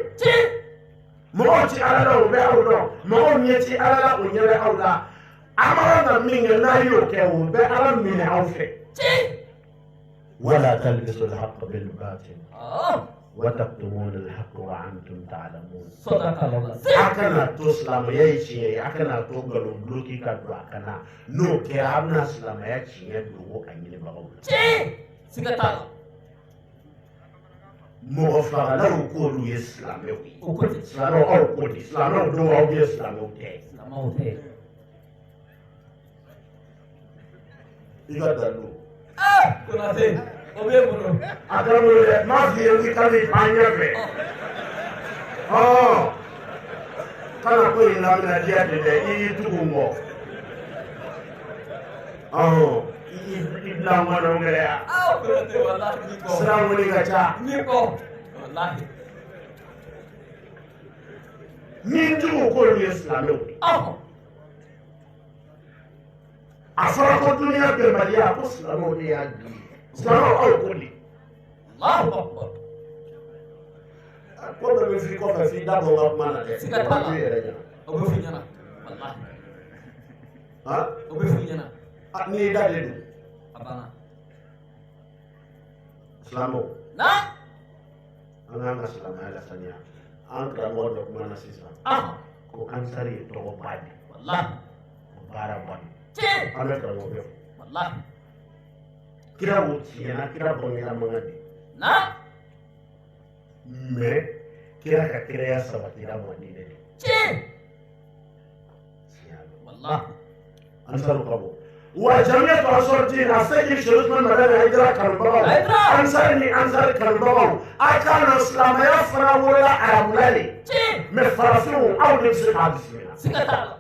S1: Mɔgɔw ti ala la o bɛ aw dɔn mɔgɔw ɲɛ ti ala la o ɲɛ bɛ aw la a mana na min kɛ n'a y'o kɛ o bɛ ala minɛ aw fɛ. ولا تلبسوا الحق بالباطل وتكتمون الحق وأنتم تعلمون.
S2: صدق الله.
S1: أكنا تو سلامية يشيء أكنا تو قالوا بلوكي كدوا أكنا نو كرامنا سلامية يشيء دو أني نبغون.
S2: Siga t'a la.
S1: Mɔgɔ fagalaw k'olu ye silamɛw ye.
S2: O ko ten.
S1: Silamɛw aw ko di silamɛw don aw ye silamɛw tɛ.
S2: Silamɛw tɛ.
S1: I ka dalu.
S2: Konate. O b'e bolo.
S1: A kɛra bolo dɛ m'a f'i ye k'i ka n'i pan ɲɛfɛ. Kana ko in laminadiya de dɛ i y'i tugu n kɔ. I bila n kɔnɔ gɛlɛya.
S2: Konate wallahi ni kɔ.
S1: Sira wuli ka ca.
S2: Ni kɔ. Wallahi.
S1: Ni n jugu k'olu ye silamɛw ye. A fɔra ko duniya bɛnbaliya ko silamɛw de y'a di. Silamɛw aw ko di.
S2: Allahu Akbar.
S1: Ko bɛ bɛ f'i kɔfɛ f'i da bɔ n ka kuma na dɛ.
S2: Siga t'a la.
S1: O bɛ yɛrɛ ɲɛna.
S2: O bɛ f'i ɲɛna walahi. O bɛ f'i ɲɛna.
S1: N'i y'i da de don.
S2: A banna.
S1: Silamɛw.
S2: Na.
S1: An k'an ka silamɛya lasaniya. An karamɔgɔ dɔ kumana sisan. Ko kansari ye tɔgɔba de.
S2: Walahi.
S1: Ko baaraba de.
S2: Tiɲɛ.
S1: An bɛ karamɔgɔ bɛɛ fɔ.
S2: Walahi.
S1: Kira o tiɲɛna kira bangera mankan de.
S2: Na.
S1: Mais kira ka kiraya sabatira Madina de.
S2: Tiɲɛ. Walahi.
S1: Ansaru ka bɔ. Wa jamiya to asortina segi shirutman madana hijra kanbagaw. Ansari ni ansari kanbagaw. Akana silamaya fana wolola arabulali. Mais farafinw aw de bɛ se k'a bisimila.
S2: Siga t'a la.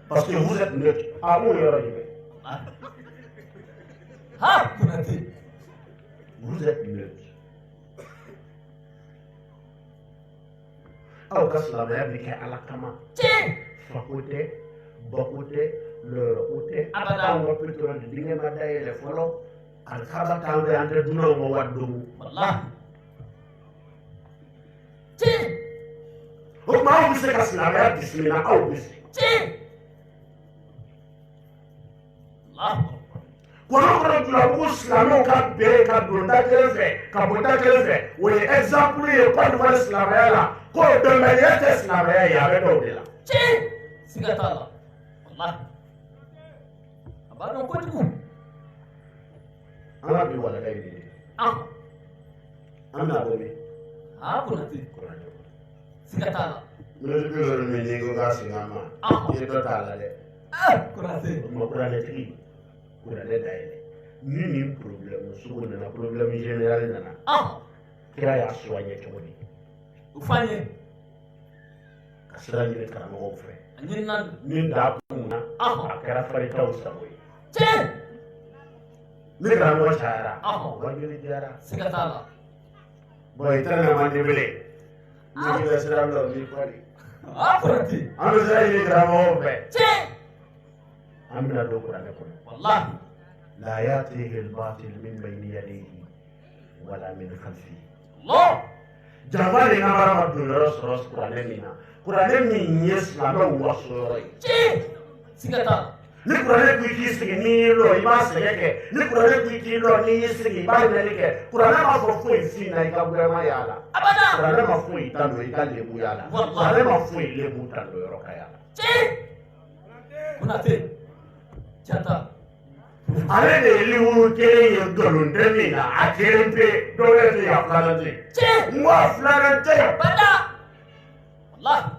S1: Parce que vous êtes neutre. Ah, mun yɔrɔ de bɛ.
S2: Ha Konate.
S1: Vous êtes neutre. Aw ka silamaya bɛ kɛ Ala kama. Fako tɛ, bako tɛ, lɔyɔrɔ ko tɛ.
S2: Abada.
S1: Anw ka pétrole dingɛ ma dayɛlɛ fɔlɔ. Alikaba t'an fɛ an tɛ dunanw ma wari don.
S2: Walahi.
S1: O tuma aw bɛ se ka silamɛya bisimila aw bɛ se. Kɔnɔkɔnɔ julabugu silamɛw ka bɛn ka don da kelen fɛ ka bɔ da kelen fɛ o ye exemple ye Côte d'Ivoire silamɛya la ko bɛnbaliya tɛ silamɛya ye a bɛ dɔw de la.
S2: Siga t'a la walahi. A b'a dɔn kojugu.
S1: An ka bi walanda in de ye. An bɛna bɔ min?
S2: Konate. Siga t'a la.
S1: Miniti bi wɔɔrɔ min n'i ko k'a segin an ma i ye dɔ t'a la dɛ.
S2: Konate.
S1: O tuma kuranɛtigi kuranɛ dayɛlɛ ni nin problème sugu nana problème général nana kira y'a soigné cogo di?
S2: O f'an ye.
S1: Ka sira ɲini karamɔgɔw fɛ.
S2: A ɲinina don.
S1: Min t'a kun na a kɛra faritaw sago ye.
S2: Tiɲɛ.
S1: Ni karamɔgɔ cayara wa joli diyara.
S2: Siga t'a la.
S1: Bon i tɛna man di bilen. Ni bɛ sira bila o b'i kɔli.
S2: Konate.
S1: An bɛ sira ɲini karamɔgɔw fɛ.
S2: Tiɲɛ.
S1: An bɛna don kuranɛ kɔnɔ.
S2: Walahi.
S1: La ya'tihi al-batil min bayni yadayhi wala min khalfihi.
S2: Allah.
S1: Jama de ka baara ma don yɔrɔ sɔrɔ kuranɛ min na. Kuranɛ min ye silamɛw waso yɔrɔ ye.
S2: Tiɲɛ. Siga t'a la.
S1: Ni kuranɛ ko i k'i sigi n'i y'i lɔ i b'a sɛgɛn kɛ. Ni kuranɛ ko i k'i lɔ n'i y'i sigi i b'a ɲɛni kɛ. Kuranɛ ma fɔ foyi f'i na i ka goyama y'a la.
S2: Abada.
S1: Kuranɛ ma foyi tan don i ka lebu y'a la. Kuranɛ ma foyi lebu tan don yɔrɔ ka y'a la.
S2: Tiɲɛ. Konate. Jata.
S1: Ale de ye livre kelen ye nkalon tɛ min na a kelen pe dɔ wɛrɛ tɛ yen a filanan tɛ yen.
S2: Tiɲɛ.
S1: N ko a filanan tɛ yen.
S2: Abada. Walahi.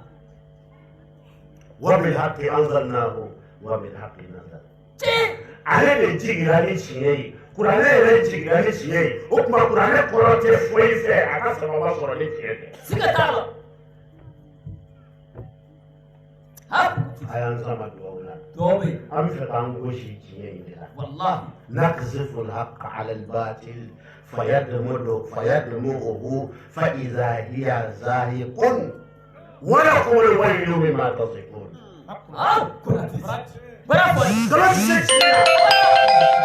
S1: Wa bil haqqi anzalnahu wa bil haqqi nazal.
S2: Tiɲɛ.
S1: Ale de jigira ni tiɲɛ ye. Kuranɛ yɛrɛ jigira ni tiɲɛ ye. O tuma kuranɛ kɔrɔ tɛ foyi fɛ a ka sababa sɔrɔ ni tiɲɛ tɛ.
S2: Siga t'a la.
S1: A y'an sama dugawu la.
S2: Dugawu bɛ yen.
S1: An bɛ fɛ k'an gosi tiɲɛ in de la.
S2: Walahi.
S1: نقذف الحق على الباطل فيدمغه فإذا هي زاهق ولكم الويل مما تصفون.
S2: Konate. Bara fɔ ye.
S1: Dɔlɔ ti se tiɲɛ na,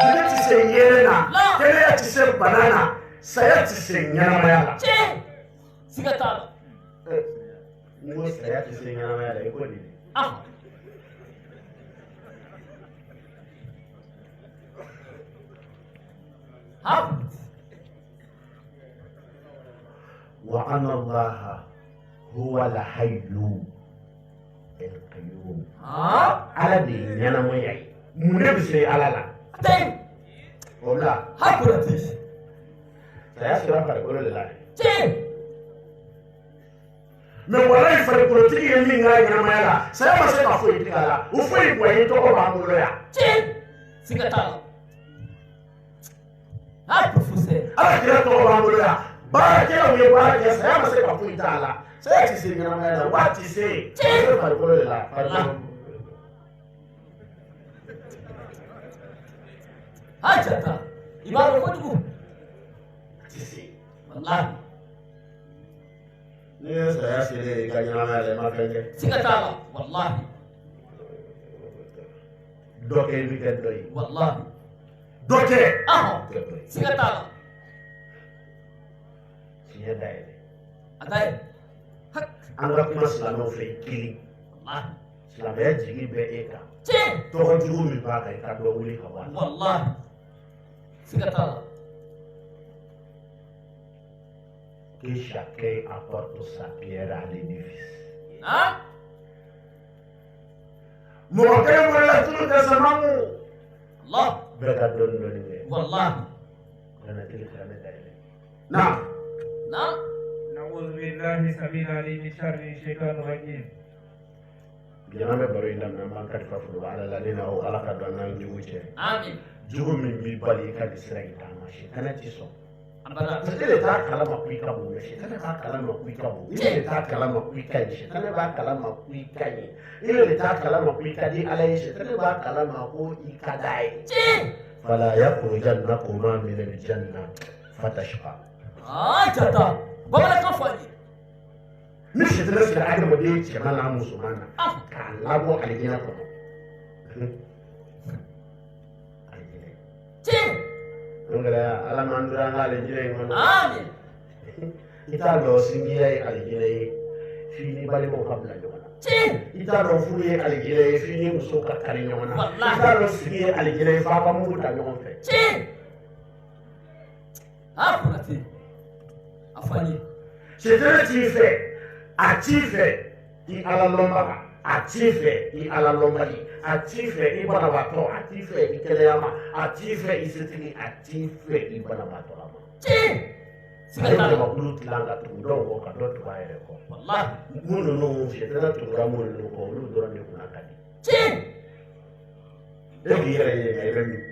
S1: jeli ti se yɛlɛ na, kɛnɛya ti se bana na, saya ti se ɲɛnamaya la.
S2: Tiɲɛ. Siga t'a la.
S1: N ko saya ti se ɲɛnamaya la i ko nin. وأن الله هو الحي القيوم. على دين أنا ما يعي منبسي على لا.
S2: Tiɲɛ.
S1: ولا.
S2: Konate.
S1: Saya sira farikolo de la.
S2: Tiɲɛ.
S1: Mais wala in farikolotigi ye min k'a ɲɛnamaya la saya ma se ka foyi tigɛ a la o foyi bonya tɔgɔ b'an bolo yan.
S2: Tiɲɛ. Siga t'a la. Professeur.
S1: Ala kira tɔgɔ b'an bolo yan baarakɛlaw ye baara kɛ saya ma se ka foyi t'a la saya ti se ɲɛnamaya la wa ti se. Tiɲɛ. Farikolo de la farikolo.
S2: Jata. I b'a dɔn kojugu.
S1: Ti se.
S2: Walahi.
S1: Ni ye saya selen i ka ɲɛnamaya la i ma fɛn kɛ.
S2: Siga t'a la. Walahi.
S1: Dɔ kɛ i bɛ kɛ dɔ ye.
S2: Walahi.
S1: Dɔ kɛ.
S2: Kɛ dɔ ye. Siga t'a la.
S1: Tiɲɛ dayɛlɛ.
S2: A da ye.
S1: an ka kuma silamɛw fɛ kelen
S2: wallahi
S1: silamɛya jigi bɛ e kan
S2: cin
S1: tɔgɔ jugu min b'a kan i ka dɔ wuli ka bɔ a la
S2: wallahi siga t'a la
S1: que chacun apporte sa pierre à l'édifice
S2: na
S1: mɔgɔ kelen wɛrɛ tulu tɛ sama mu
S2: Allah
S1: bɛɛ ka dɔɔni dɔɔni kɛ
S2: wallahi
S1: kana kelen kana ne da yɛlɛ na
S2: na
S3: نعوذ بالله سميع العليم من شر الشيطان الرجيم
S1: jana bɛ baro in daminɛ an b'an kalifa foro ala la ne na o ala ka dɔn n'an jugu cɛ
S2: amin
S1: jugu min b'i bali i ka nin sira in taama sitana ti sɔn
S2: abada
S1: parce que e de t'a kalama ko i ka bon mɛ sitana b'a kalama ko i ka bon e de t'a kalama ko i ka ɲi sitana b'a kalama ko i ka ɲi e de t'a kalama ko i ka di ala ye sitana b'a kalama ko i ka d'a ye
S2: cin
S1: fala yakhrujannakum min aljanna fatashqa
S2: jata bamanankan fɔ a ye
S1: ni sitana sera adamaden cɛman n'a musoman na k'a labɔ alijinɛ kɔnɔ alijinɛ
S2: cin
S1: donc ala m'an donna an ka alijinɛ in kɔnɔ
S2: amin
S1: i t'a dɔn sinjiya ye alijinɛ ye f'i ni balimaw ka bila ɲɔgɔn na
S2: cin
S1: i t'a dɔn furu ye alijinɛ ye f'i ni musow ka kari ɲɔgɔn na
S2: Wallahi.
S1: i t'a dɔn sigi ye alijinɛ ye f'a ka mugu ta ɲɔgɔn fɛ
S2: cin kunati a fɔ a ye
S1: sitana t'i fɛ a t'i fɛ i ala lɔnbaga a t'i fɛ i ala lɔnbali a t'i fɛ i banabaatɔ a t'i fɛ i kɛnɛyama a t'i fɛ i setigi a t'i fɛ i banabaatɔlama
S2: cin siga
S1: ale
S2: t'a la
S1: jamakulu tilan ka tugu dɔw kɔ ka dɔ tugu a yɛrɛ kɔ
S2: wallahi
S1: mun ninnu sitana tugura mun ninnu kɔ olu dɔrɔn de kunna ka di
S2: cin
S1: e k'i yɛrɛ ɲininka i bɛ min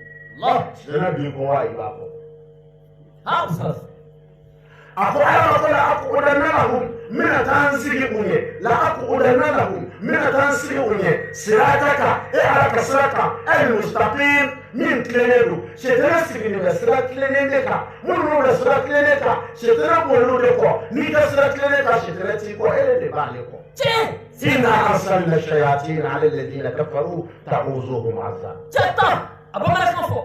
S2: Allah
S1: sitana b'i kɔ wa i b'a kɔ
S2: ha ustaz
S1: a ko ala ma ko la aqudanna lahum mina taa n sigi u ɲɛ la aqudanna lahum mina taa n sigi u ɲɛ sirataka e ala ka sira kan el mustaqim min tilennen don sitana sigilen bɛ sira tilennen de kan minnu bɛ sira tilennen kan sitana b'olu de kɔ n'i ka sira tilennen kan sitana t'i kɔ e de b'ale kɔ
S2: cin
S1: inna arsalna shayatin ala alladhina kafaru ta'uzuhum azab
S2: jata a bamanankan fɔ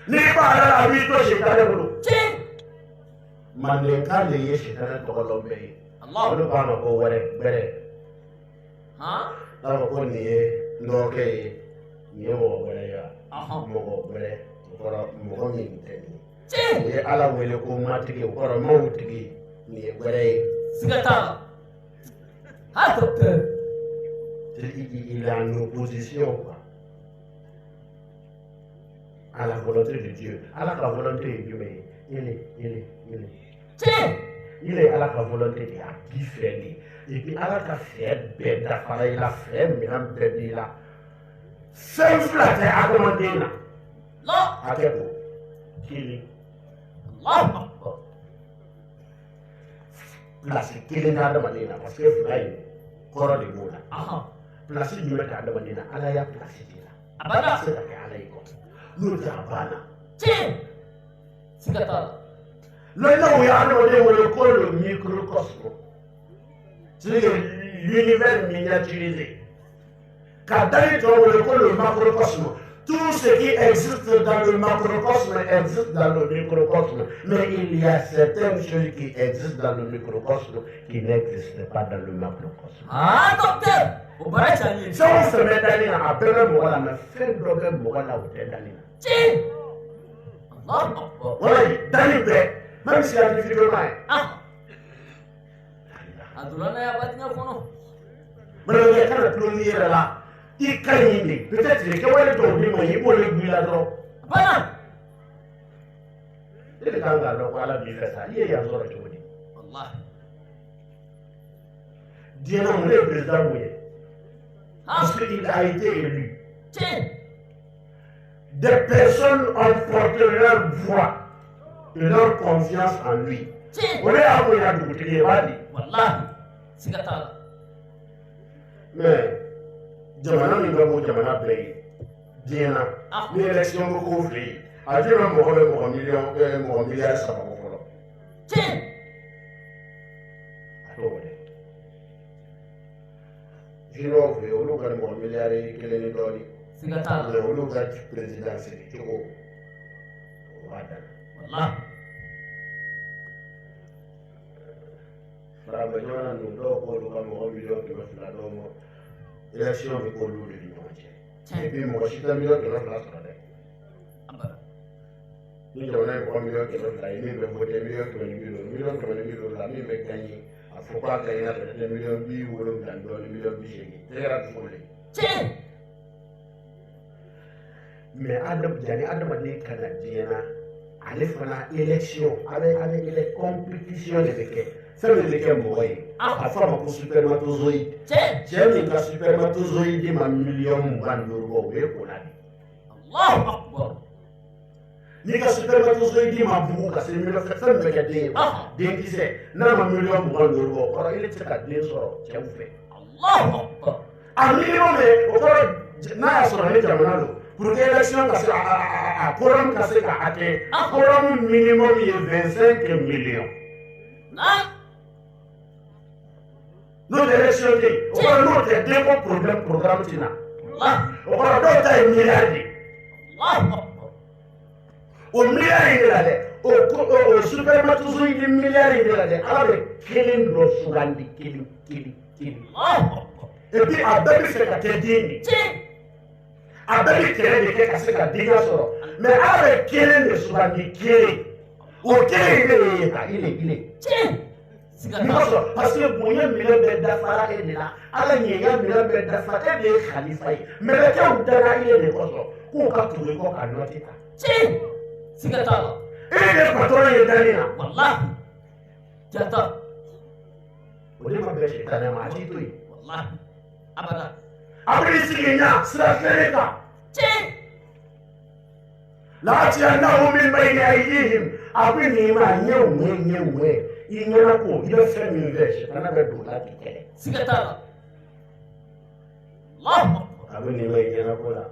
S1: n'i b'a la a b'i to sitana bolo
S2: cin
S1: mandenka de ye sitana tɔgɔlɔn bɛɛ ye
S2: Allah
S1: olu b'a ma ko wɛrɛ gbɛrɛ
S2: ha
S1: n'a fɔ ko nin ye nɔgɔkɛ ye nin ye mɔgɔ wɛrɛ ye
S2: Ahɔn.
S1: mɔgɔ wɛrɛ o kɔrɔ mɔgɔ min tɛ nin ye
S2: cin
S1: o ye ala wele ko matigi o kɔrɔ maaw tigi nin ye wɛrɛ ye
S2: siga t'a la ha docteur
S1: il est en opposition quoi à la volonté de Dieu ala ka volonté ye jumɛn ye ele
S2: cin
S1: il est ala ka volonté de a b'i fɛ de et puis ala ka fɛ bɛɛ dafara i la fɛ minɛn bɛɛ b'i la fɛn fila tɛ adamaden na
S2: la
S1: hakɛ to kelen
S2: Allahu akbar
S1: pilasi kelen tɛ adamaden na parce que fila in kɔrɔ de b'o la
S2: Ahɔn.
S1: pilasi jumɛn tɛ adamaden na ala y'a pilasi de la
S2: Abada.
S1: a tɛ se ka kɛ ala ye kɔ n'o tɛ a banna
S2: cin siga t'a la
S1: lɔnnaw ye adamaden wele ko le microcosme c'est l'univers miniaturisé ka dali tɔ wele ko le macrocosme tout ce qui existe dans le macrocosme existe dans le microcosme mais il y a certaines choses qui existent dans le microcosme qui n'existent pas dans le macrocosme
S2: ha docteur o bara ca ye
S1: fɛn o fɛn bɛ dali la a bɛɛ bɛ mɔgɔ la mais fɛn dɔ bɛ mɔgɔ la o tɛ dali la
S2: cin Allahu akbar
S1: wala dali bɛɛ même scientifiquement
S2: ah a donna n'a ye a ba diɲɛ kɔnɔ
S1: mais kana tulo n'i yɛrɛ la i ka ɲi de peut-être kɛwale dɔw b'i ma i b'olu b'i la dɔrɔn
S2: bana
S1: e de kan k'a dɔn ko ala b'i fɛ sa i ye yan sɔrɔ cogo di
S2: wallahi
S1: diɲɛ na mun de ye président mun ye
S2: ha
S1: parce qu'il a été élu
S2: cin
S1: des personnes ont porté leur voix et leur confiance en lui
S2: cin
S1: o de y'a bonya dugutigi ye b'a di
S2: wallahi siga t'a la
S1: mais jamana min ka bon jamana bɛɛ ye diɲɛ na ni élection ko k'o fɛ yen a tɛ mɛn mɔgɔ bɛ mɔgɔ miliyari saba bɔ fɔlɔ
S2: cin
S1: a t'o dɛ chinois fɛ yen olu ka mɔgɔ miliyari kelen ni dɔɔnin
S2: siga t'a la
S1: mais olu ka président sigi cogo o b'a dan
S2: wallahi
S1: faraba jona no do ko do kam o million ke fula do mo election ko lu de ni e bi mo shi ta million ke fula so de ni jona ko million ke fula ni be vote million ke la ni be gagné a fo ka gagné de million bi wolo dan do million bi shegi te gara ko le mais adam jani adam ne kana diena ale fana election avec les compétitions de beke ça veut dire que moi a fama ko supermatozoïde j'ai ka supermatozoïde ma million bandur ko be ko la
S2: Allahu akbar
S1: ni ka supermatozoïde ma bugu ka se million fa be ka den kise na ma million bandur ko ko ile ta ka den soro ceu fe
S2: Allahu akbar
S1: a minimum me o ko na ya soro ne jamana do pour que l'élection ka se a quorum ka se ka ate quorum minimum est 25 millions no élection ke o ko no te demo programme tina o ko do ta milliards o milliards de la de o supermatozoïde milliards de la de ala killing do sugandi killing et puis a bébé se ka te dini a bɛ bi kɛlɛ de kɛ ka se ka denkɛ sɔrɔ mais ala bɛ kelen de sugandi kelen o kelen de ye ka ile parce que bonya minɛ bɛ dafara e de la ala ɲɛɲɛ minɛ bɛ dafara e de ye khalifa ye mɛlɛkɛw dara ile de kɔsɔn k'u ka tugu kɔ ka nɔti ta
S2: siga t'a la
S1: e de patron ye dani na
S2: wallahi jata
S1: o de ma bɛ sɛtanɛ ma a t'i to yen
S2: wallahi abada
S1: abiri sigi ɲa sira feere kan لأتينهم من بين أيديهم أبني ما نيوه إننا كو يفهم من ذلك أنا بدو لا تكلم
S2: سكتارا الله
S1: أبني ما يجينا كولا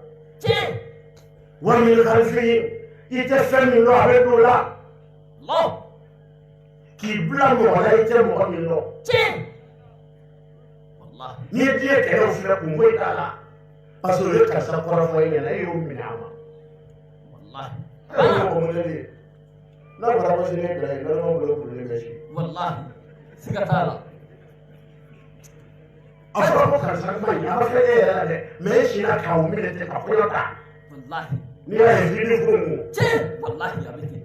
S1: ومن خلفهم يتفهم من الله بدو لا
S2: الله
S1: كي بلا مولا يتفهم من الله
S2: والله
S1: نيجي كيلو فيكم ويتالا أصل كسر قرفين لا يوم من عام والله لا برا بس ليه بلا لا ما بلو بلو ماشي
S2: والله سكتارا
S1: أفرض كسر ما يعرف إيه هذا ماشي لا كومي لتكفيرتا
S2: والله
S1: نيا يفيدي فمو
S2: والله يا بنتي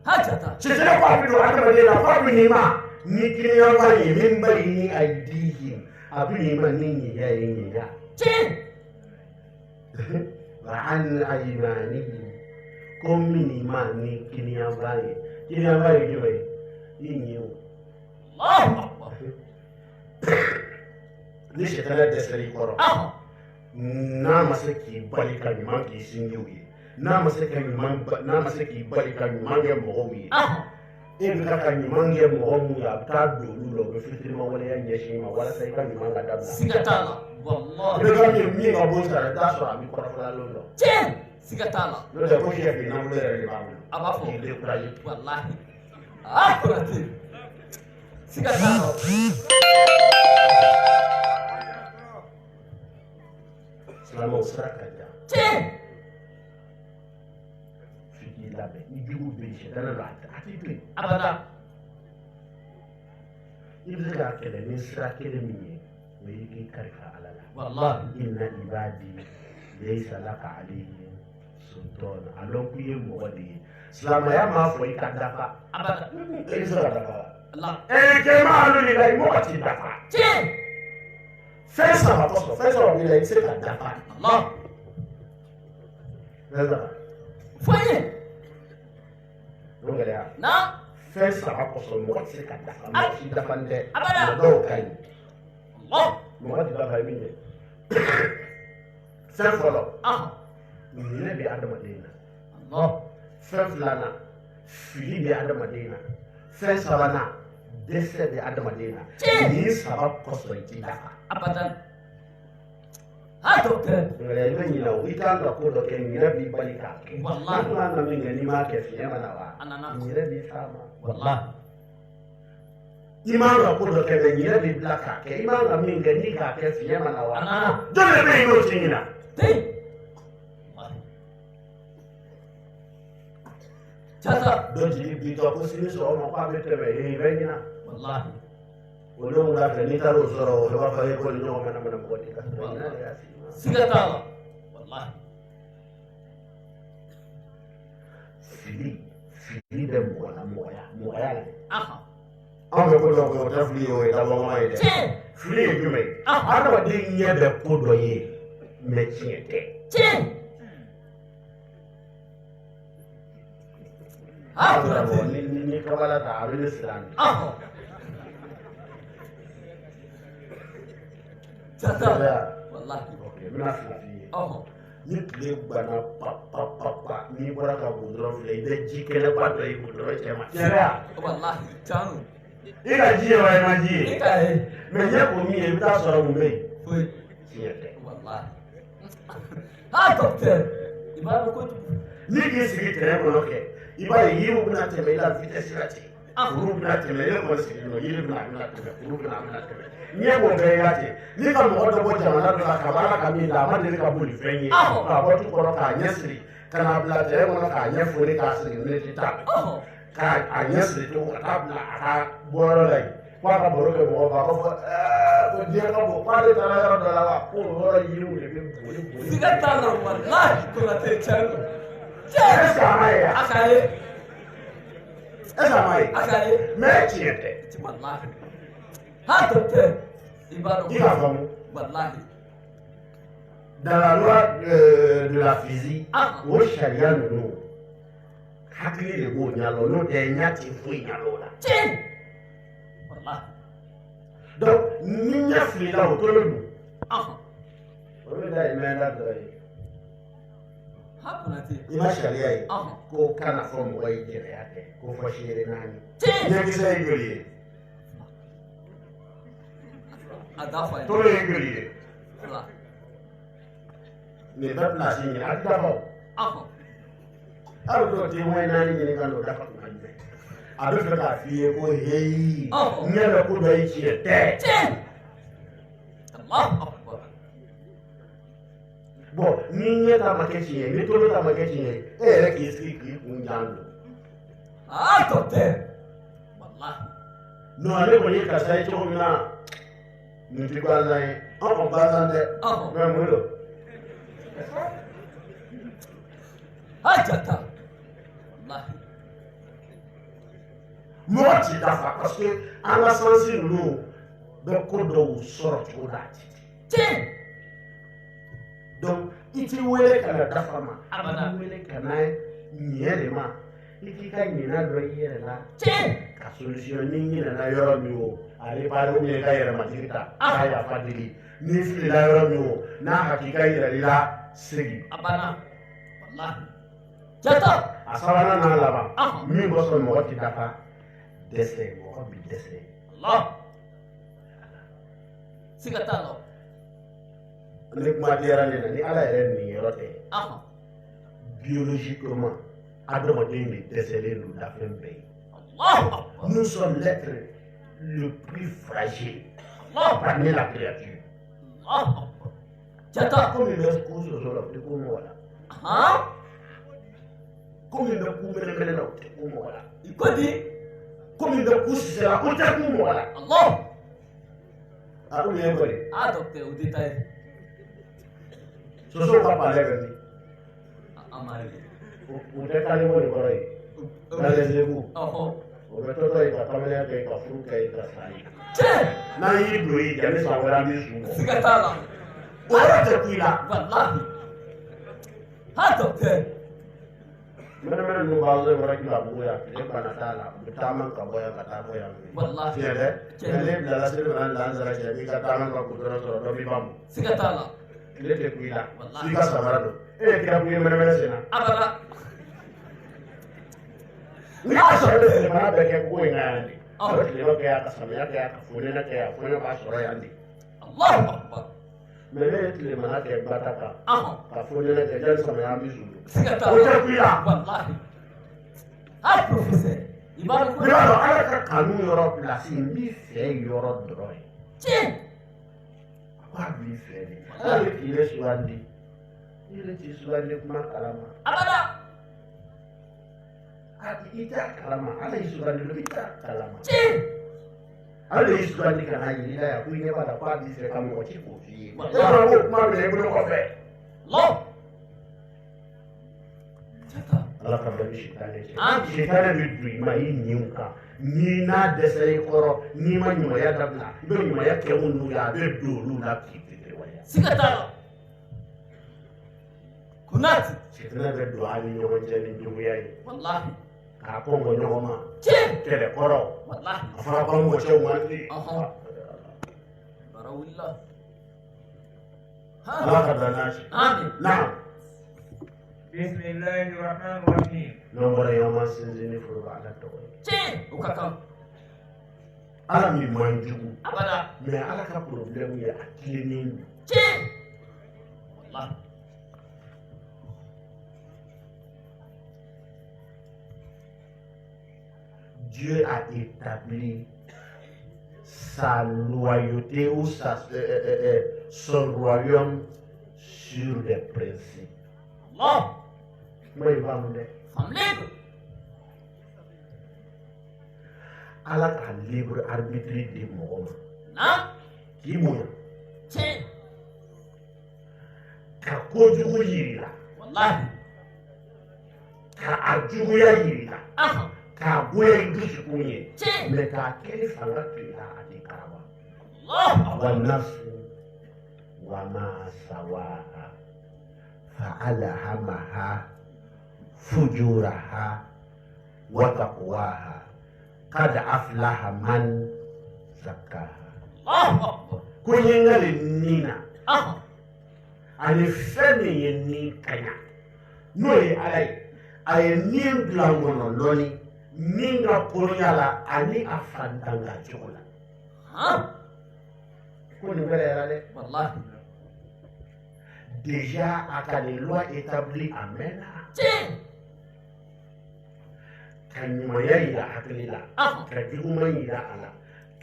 S2: هاجتا
S1: سيسنا قابلو أنا بدينا قابلني ما نكني الله من بين أيديهم أبني ما نيني يا وعن أيمانهم كم من إيماني كنيا باي جوي ينيو
S2: الله أكبر
S1: ليش تلا تسري كورو نام سكي بالي كان كي سنجوي نام سكي بالي كان مغوي إن كان مغوي أبتاد دولو بفترة ما ولا ينجشي ما ولا سيكا دابلا
S2: سكتالا والله
S1: إذا كان أبوس على تاسو أبي كورفلا لوندو
S2: سكتالا
S1: لولا كوشي في نامو لري بامو
S2: أبافو
S1: إلي كراجي
S2: والله أكبرتي سكتالا
S1: سلامو سراكاجا فيكي لابي يجيبو بيشي دانا رات أتيتوي
S2: أبدا
S1: إذا كان نسراكي مني ويجي كارفا على الله
S2: والله
S1: إن عبادي ليس لك عليهم سلطان ألوك يمودي سلام يا ما فوي كدفا
S2: أبدا
S1: ليس كدفا
S2: الله
S1: كما قالوا لي موتي دفا فيصل هتصل فيصل ليس كدفا
S2: الله
S1: هذا
S2: فوي
S1: نقول
S2: نعم
S1: فيصل هتصل موتي كدفا موتي دفا
S2: أبدا
S1: لو كان
S2: الله
S1: موتي دفا مني فيصل من بي آدم دينا
S2: الله
S1: فلنا fili bɛ adamaden na fɛn sabanan dɛsɛ bɛ adamaden na nin saba kɔsɔn i ti dafa
S2: abadan hato kɛ
S1: nka i bɛ ɲinɛ o i kan ka ko dɔ kɛ ɲinɛ b'i bali k'a kɛ
S2: wallahi
S1: i kan ka min kɛ n'i m'a kɛ fiɲɛ ma na wa
S2: anana
S1: ɲinɛ b'i s'a ma
S2: wallahi
S1: i man ka ko dɔ kɛ mɛ ɲinɛ b'i bila k'a kɛ i man ka min kɛ n'i k'a kɛ fiɲɛ ma na wa
S2: anana
S1: jɔn de bɛ yen n'o ti ɲina
S2: ten Jata.
S1: Dɔ jigi bi tɔ ko sini sɔgɔma k'a bɛ tɛmɛ i bɛ ɲina.
S2: Wallahi.
S1: O don wula fɛ n'i taara o sɔrɔ o b'a fɔ e ko ni ɲɔgɔn mana mɔgɔ de ka sɔrɔ ɲina de y'a sigi.
S2: Siga t'a la. Wallahi.
S1: Fili bɛ mɔgɔ la mɔgɔya la.
S2: Aha.
S1: Anw bɛ ko dɔ kɛ o tɛ fili ye o ye dabɔkuma ye dɛ.
S2: Tiɲɛ.
S1: Fili ye jumɛn ye? Adamaden ɲɛ bɛ ko dɔ ye mɛ tiɲɛ tɛ.
S2: Tiɲɛ.
S1: Ni kabala ta a bɛ ne siran.
S2: Aha. Jata. Wallahi.
S1: Ok, n bɛna fila f'i ye.
S2: Aha.
S1: Ni tile ganna pa n'i bɔra ka gudɔrɔn filɛ i bɛ ji kɛnɛba dɔ ye gudɔrɔn cɛ ma. Tiɲɛ
S2: Wallahi. Canu.
S1: I ka ji ye wa i ma ji ye?
S2: I ka ye.
S1: Mɛ ɲɛ ko min ye i bɛ taa sɔrɔ mun bɛ yen?
S2: Foyi.
S1: Tiɲɛ tɛ.
S2: Wallahi. Ha docteur. I b'a dɔn kojugu.
S1: N'i k'i sigi tɛrɛn kɔnɔ kɛ i b'a ye yiriw bɛna tɛmɛ i la vitesse la ten. Furu bɛna tɛmɛ e kɔni sigilen don yiri bɛna tɛmɛ furu bɛna tɛmɛ. Ɲɛ b'o bɛɛ y'a ten. N'i ka mɔgɔ dɔ bɔ jamana dɔ la ka bɔ Ala ka min na a ma deli ka boli fɛn ye. K'a bɔ tu kɔrɔ k'a ɲɛ siri ka n'a bila tɛrɛn kɔnɔ k'a ɲɛ foni k'a siri miniti tan. K'a ɲɛ siri cogo ka taa bila a ka bɔyɔrɔ la yen. K'a ka baro kɛ mɔgɔw kan a b'a fɔ ko diɲɛ ka bon k'ale taara yɔrɔ dɔ la wa ko o yɔrɔ yiriw de bɛ boli.
S2: Siga t'a la wallahi Konate cɛn don.
S1: Est-ce que a ma ye wa?
S2: A ka ye.
S1: Est-ce que a ma ye?
S2: A ka ye.
S1: Mais tiɲɛ tɛ.
S2: Wallahi. Ha docteur. I b'a dɔn.
S1: I k'a faamu.
S2: Wallahi.
S1: Dans la loi de la physique, o sariya ninnu hakili de b'o ɲɛdɔn n'o tɛ ɲɛ tɛ foyi ɲɛdɔn o la.
S2: Tiɲɛ. Wallahi.
S1: Donc ni ɲɛ filila o tolen don. O bɛ da mɛn da dɔrɔn ye.
S2: Ha Konate.
S1: I ma sariya ye ko kana fɔ mɔgɔ ye jɛnɛya kɛ ko fɔ seere naani.
S2: Tiɲɛ.
S1: Ɲɛkisɛ ye joli ye?
S2: A dafa ye.
S1: Tolo ye joli ye?
S2: Fila.
S1: Nin bɛ pilasi ɲini a tɛ dafa o. Hali dɔw tɛ ŋɔni naani ɲini ka n'o dafa tuma jumɛn? A bɛ fɛ k'a f'i ye ko heyi ɲɛ bɛ ko dɔ ye tiɲɛ tɛ.
S2: Tiɲɛ. Allahu akbar.
S1: Bon ni ɲɛ ta ma kɛ tiɲɛ ye ni tolo ta ma kɛ tiɲɛ ye e yɛrɛ k'i sigi k'i kun jan don.
S2: Ah docteur. Wallahi.
S1: Non ale kɔni ye karisa ye cogo min na nin tɛ gansan ye an ka gansan tɛ mɛ mun don.
S2: Ha Jata. Wallahi.
S1: Mɔgɔ ti dafa parce que an ka sansi ninnu bɛ ko dɔw sɔrɔ cogo la.
S2: Tiɲɛ.
S1: Donc i t'i wele ka na dafa ma
S2: Abada.
S1: i t'i wele ka na ɲɛ de ma i k'i ka ɲinan dɔn i yɛrɛ la.
S2: Tiɲɛ.
S1: Ka solution ni ɲinɛna yɔrɔ min o ale baara ou bien i ka yɛrɛmatigi ta k'a yafa deli n'i filila yɔrɔ min o n'a hakilika yɛrɛ la segin.
S2: A banna. Wallahi. Jata.
S1: A sabanan n'a laban min kosɔn mɔgɔ ti dafa dɛsɛ mɔgɔ bi dɛsɛ.
S2: Allah. Siga t'a la.
S1: Ni kuma diyara ne na ni ala yɛrɛ nin yɔrɔ tɛ biologiquement adamaden de dɛsɛlen don dafɛn bɛɛ ye. Nous sommes l'être le plus fragile parmi la créature.
S2: Jata.
S1: Comme il bɛ ku soso la o tɛ ku mɔgɔ la. Comme il bɛ ku mɛnɛmɛnɛ la o tɛ ku mɔgɔ la.
S2: I ko di.
S1: Comme il bɛ ku sisi la o tɛ ku mɔgɔ la.
S2: Allah.
S1: A ko nin ye kɔni.
S2: Ah docteur o détail.
S1: Soso ka palɛ bɛ min.
S2: Amari.
S1: O tɛ kali mɔ nin kɔrɔ ye. Galɛzebu. O bɛ tɔtɔ ye ka kamalenya kɛ ka furu kɛ ka sa ye.
S2: Tiɲɛ.
S1: N'an y'i don ye jɛn ni san wɛrɛ an b'i sun bɔ.
S2: Siga t'a la.
S1: O yɔrɔ tɛ ku i la.
S2: Wallahi. Ha docteur.
S1: Mɛnɛmɛnɛ ninnu b'aw sɔrɔ yɔrɔ kila bugu yan tile bana t'a la u bɛ taama ka bɔ yan ka taa bɔ yan.
S2: Wallahi.
S1: Tiɲɛ dɛ. Mɛ ne bilala seli fana lansara cɛ n'i ka taama ka gudɔrɔn sɔrɔ dɔ b'i ba mu.
S2: Siga t'a la.
S1: Tile tɛ ku i la. F'i ka samara don. E ye kira kun ye mɛnɛmɛnɛ sen na.
S2: Abada.
S1: Ni y'a sɔrɔ e bɛ tilemana bɛɛ kɛ ko in kan yan de. A bɛ tilema kɛ yan ka samiya kɛ yan ka fonɛnɛ kɛ yan fonɛnɛ b'a sɔrɔ yan de.
S2: Allahu akbar.
S1: Mɛ ne ye tilemana kɛ gbata kan ka fonɛnɛ kɛ yanni samiya an b'i sun.
S2: Siga t'a
S1: O tɛ ku i la.
S2: Wallahi. Ha professeur. I b'a dɔn ko.
S1: I b'a dɔn ala ka kanu yɔrɔ pilasi n b'i fɛ yɔrɔ dɔrɔn ye.
S2: Tiɲɛ.
S1: A ko a b'i fɛ de. Ala bɛ k'i yɛrɛ sugandi. I yɛrɛ t'i sugandi kuma kalama.
S2: Abada.
S1: ita kalama ala isugandi lo ita kalama ala isugandi kana yila ya kuinye bala kwa disire kama ko chiku fi ya ko kuma be ko ko fe
S2: Allah
S1: ala ka bari shitane bi du ma yi nyuka ni na desere koro ni ma nyuma ya dabla be nyuma ya ke unu ya be do lu la kiti waya
S2: sikata kunati
S1: shitane be do ali nyomo jeni njugu yayi
S2: wallahi
S1: ka kongo nyoma kele koro
S2: wallahi
S1: afara ko mo che wandi
S2: barawillah
S1: ala ka danashi
S2: amin
S1: na'am
S3: بسم الله الرحمن الرحيم
S1: nombora yoma sinzini furu ala to
S2: ukaka
S1: ala mi manjugu
S2: abada
S1: mais ala ka problème ya akilini
S2: wallahi
S1: Dieu a établi sa loyauté ou son royaume sur des principes.
S2: Allah
S1: Moi, il va me dire,
S2: famlego
S1: Allah a libre arbitre de Mohamed.
S2: na
S1: Qui mouille? Ka kojugu yirila,
S2: wallahi
S1: ka ajuguya yirila,
S2: aha
S1: ka goya dusu kunye, mais ka kele fanga tuila adi karaba.
S2: Allah
S1: والنفس وما سواها فألهمها فجورها وتقواها قد أفلح من زكاها
S2: الله akbar
S1: كن ينغل
S2: aha
S1: ani fɛn min ye nin kaɲa n'o ye ala ye a ye nin bila n kɔnɔ lɔni nin ka kolonya la ani a fantanga cogo la ko nin bɛrɛ yɛrɛ dɛ
S2: wallahi
S1: déjà a ka les lois établies a mɛnna ka ɲumanya yira hakili la ka juguman yira a la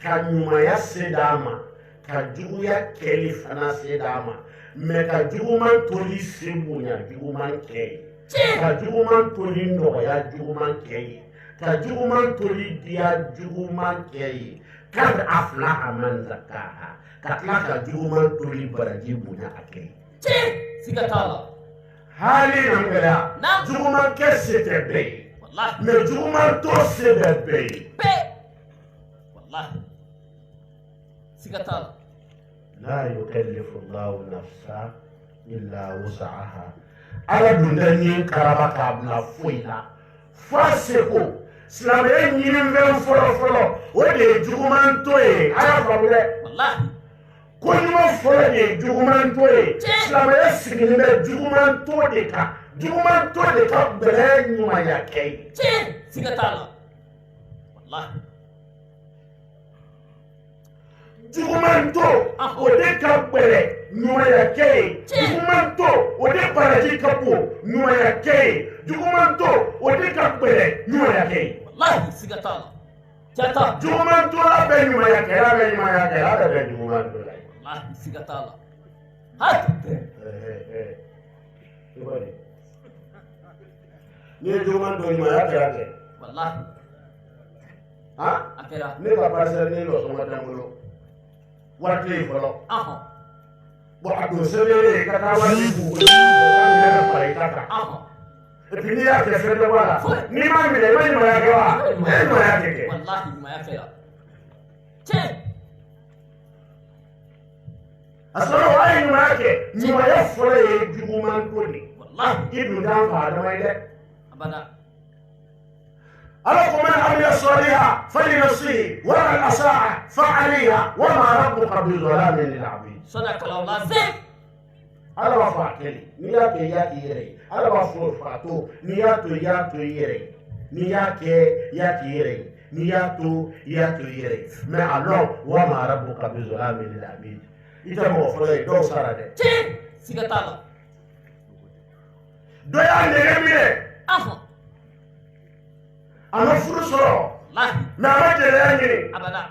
S1: ka ɲumanya se d'a ma ka juguya kɛli fana se d'a ma mais ka juguman toli se bonya juguman kɛ ye ka juguman toli nɔgɔya juguman kɛ ye ka juguman toli diya juguman kɛ ye kad aflaha man zakaha ka tila ka juguman toli baraji bonya a kɛ ye
S2: sikatala
S1: hali na ngɛlɛya
S2: na
S1: juguman kɛ se tɛ bɛɛ ye
S2: wallahi
S1: mais juguman to se bɛ bɛɛ ye
S2: wallahi sikatala
S1: la yukallifu llahu nafsa illa wus'aha ala dun tɛ nin karaba k'a bila foyi la f'a seko silamɛya ɲinifɛn fɔlɔ-fɔlɔ o de ye juguman to ye a y'a faamu dɛ
S2: wallahi
S1: ko ɲuman fɔlɔ de ye juguman to ye silamɛya sigilen bɛ juguman to de kan juguman to de ka bɛlɛ ɲumanya kɛ ye
S2: sikatala wallahi
S1: juguman to o de ka bɛlɛ ɲumanya kɛ ye juguman to o de baraji ka bon ɲumanya kɛ ye juguman to o de ka bɛlɛ ɲumanya kɛ ye
S2: wallahi sikatala jata
S1: juguman to la bɛ ɲumanya kɛ la bɛ ɲumanya kɛ la bɛ juguman to la ye
S2: wallahi sikatala hatu
S1: ni ye juguman to ɲumanya kɛra kɛ
S2: wallahi
S1: han
S2: akira
S1: ne ka parcelle ni lɔsɔngɔ tɛ n bolo wari tɛ yen fɔlɔ bon a don sɛbɛn ye ka taa wari di bugu ka fara i ta kan et puis n'i y'a kɛ fɛn dɔ b'a la n'i m'a minɛ i ma ɲumanya kɛ wa e ɲumanya tɛ kɛ
S2: wallahi ɲumanya kɛra
S1: a sɔrɔ a ye ɲumanya kɛ ɲumanya fɔlɔ ye juguman ko de
S2: wallahi
S1: i dun t'an fa adama ye dɛ
S2: abada
S1: ala ko man amila saliha falinafsihi wa man asaa fa alayha wa ma rabbuka bi dhalamin lil abid
S2: sadaqallahu lazim
S1: ala b'a fɔ a kɛli n'i y'a kɛ i y'a k'i yɛrɛ ye ala b'a fɔ a to n'i y'a to i y'a to i yɛrɛ ye n'i y'a kɛ i y'a k'i yɛrɛ ye n'i y'a to i y'a to i yɛrɛ ye mais a dɔn wa ma rabbuka bi dhalamin lil abid i tɛ mɔgɔ fɔlɔ ye dɔw sara dɛ
S2: siga t'a la
S1: dɔ y'a nɛgɛ minɛ a ma furu sɔrɔ mais a ma jɛnɛya ɲini
S2: abada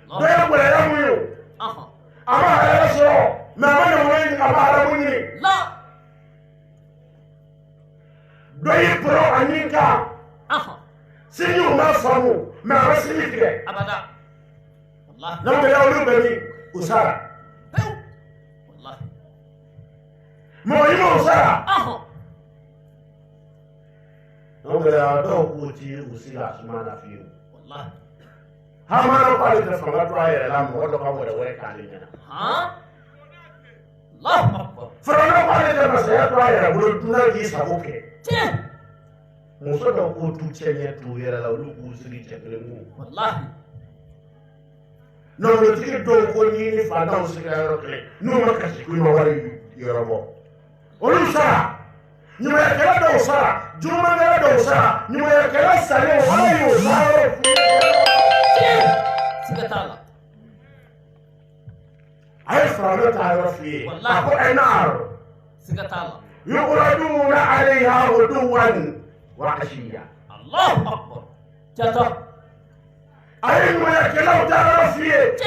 S1: dɔ ye gɛlɛya mun ye a ma hɛrɛ sɔrɔ mais a ma nɔgɔya ɲini a ma hɛrɛ mun ɲini dɔ y'i poro a nin kan sinjiw ma faamu mɛ a ma sinji tigɛ
S2: abada wallahi
S1: n'an gɛlɛya olu bɛ min u sara
S2: wallahi
S1: mɔgɔ ɲumanw sara n'an gɛlɛya dɔw k'u ti u si ka suma na fiyewu
S2: wallahi
S1: hamana ko ale tɛ fanga to a yɛrɛ la mɔgɔ dɔ ka wɛrɛ k'ale ɲɛna
S2: Allahu akbar
S1: Firawuna ko ale tɛ masaya to a yɛrɛ bolo dunan k'i sago kɛ muso dɔw k'u t'u cɛ ɲɛ t'u yɛrɛ la olu k'u sigi cɛ kelen kun
S2: wallahi
S1: nɔnɔtigi dɔw ko n'i ni fantanw sigira yɔrɔ kelen n'u ma kasi ko i ma wari yɔrɔ bɔ olu sara ɲumankɛla dɔw sara jugumankɛla dɔw sara ɲumankɛla salen ala y'o sara yɔrɔ f'u ye
S2: siga t'a la
S1: a ye Firawuna ta yɔrɔ f'u ye a ko ɛnar
S2: siga t'a la
S1: yuqraduna alayha ghuduwan wa ashiya
S2: Allahu akbar jata
S1: أي ولكنه تعرف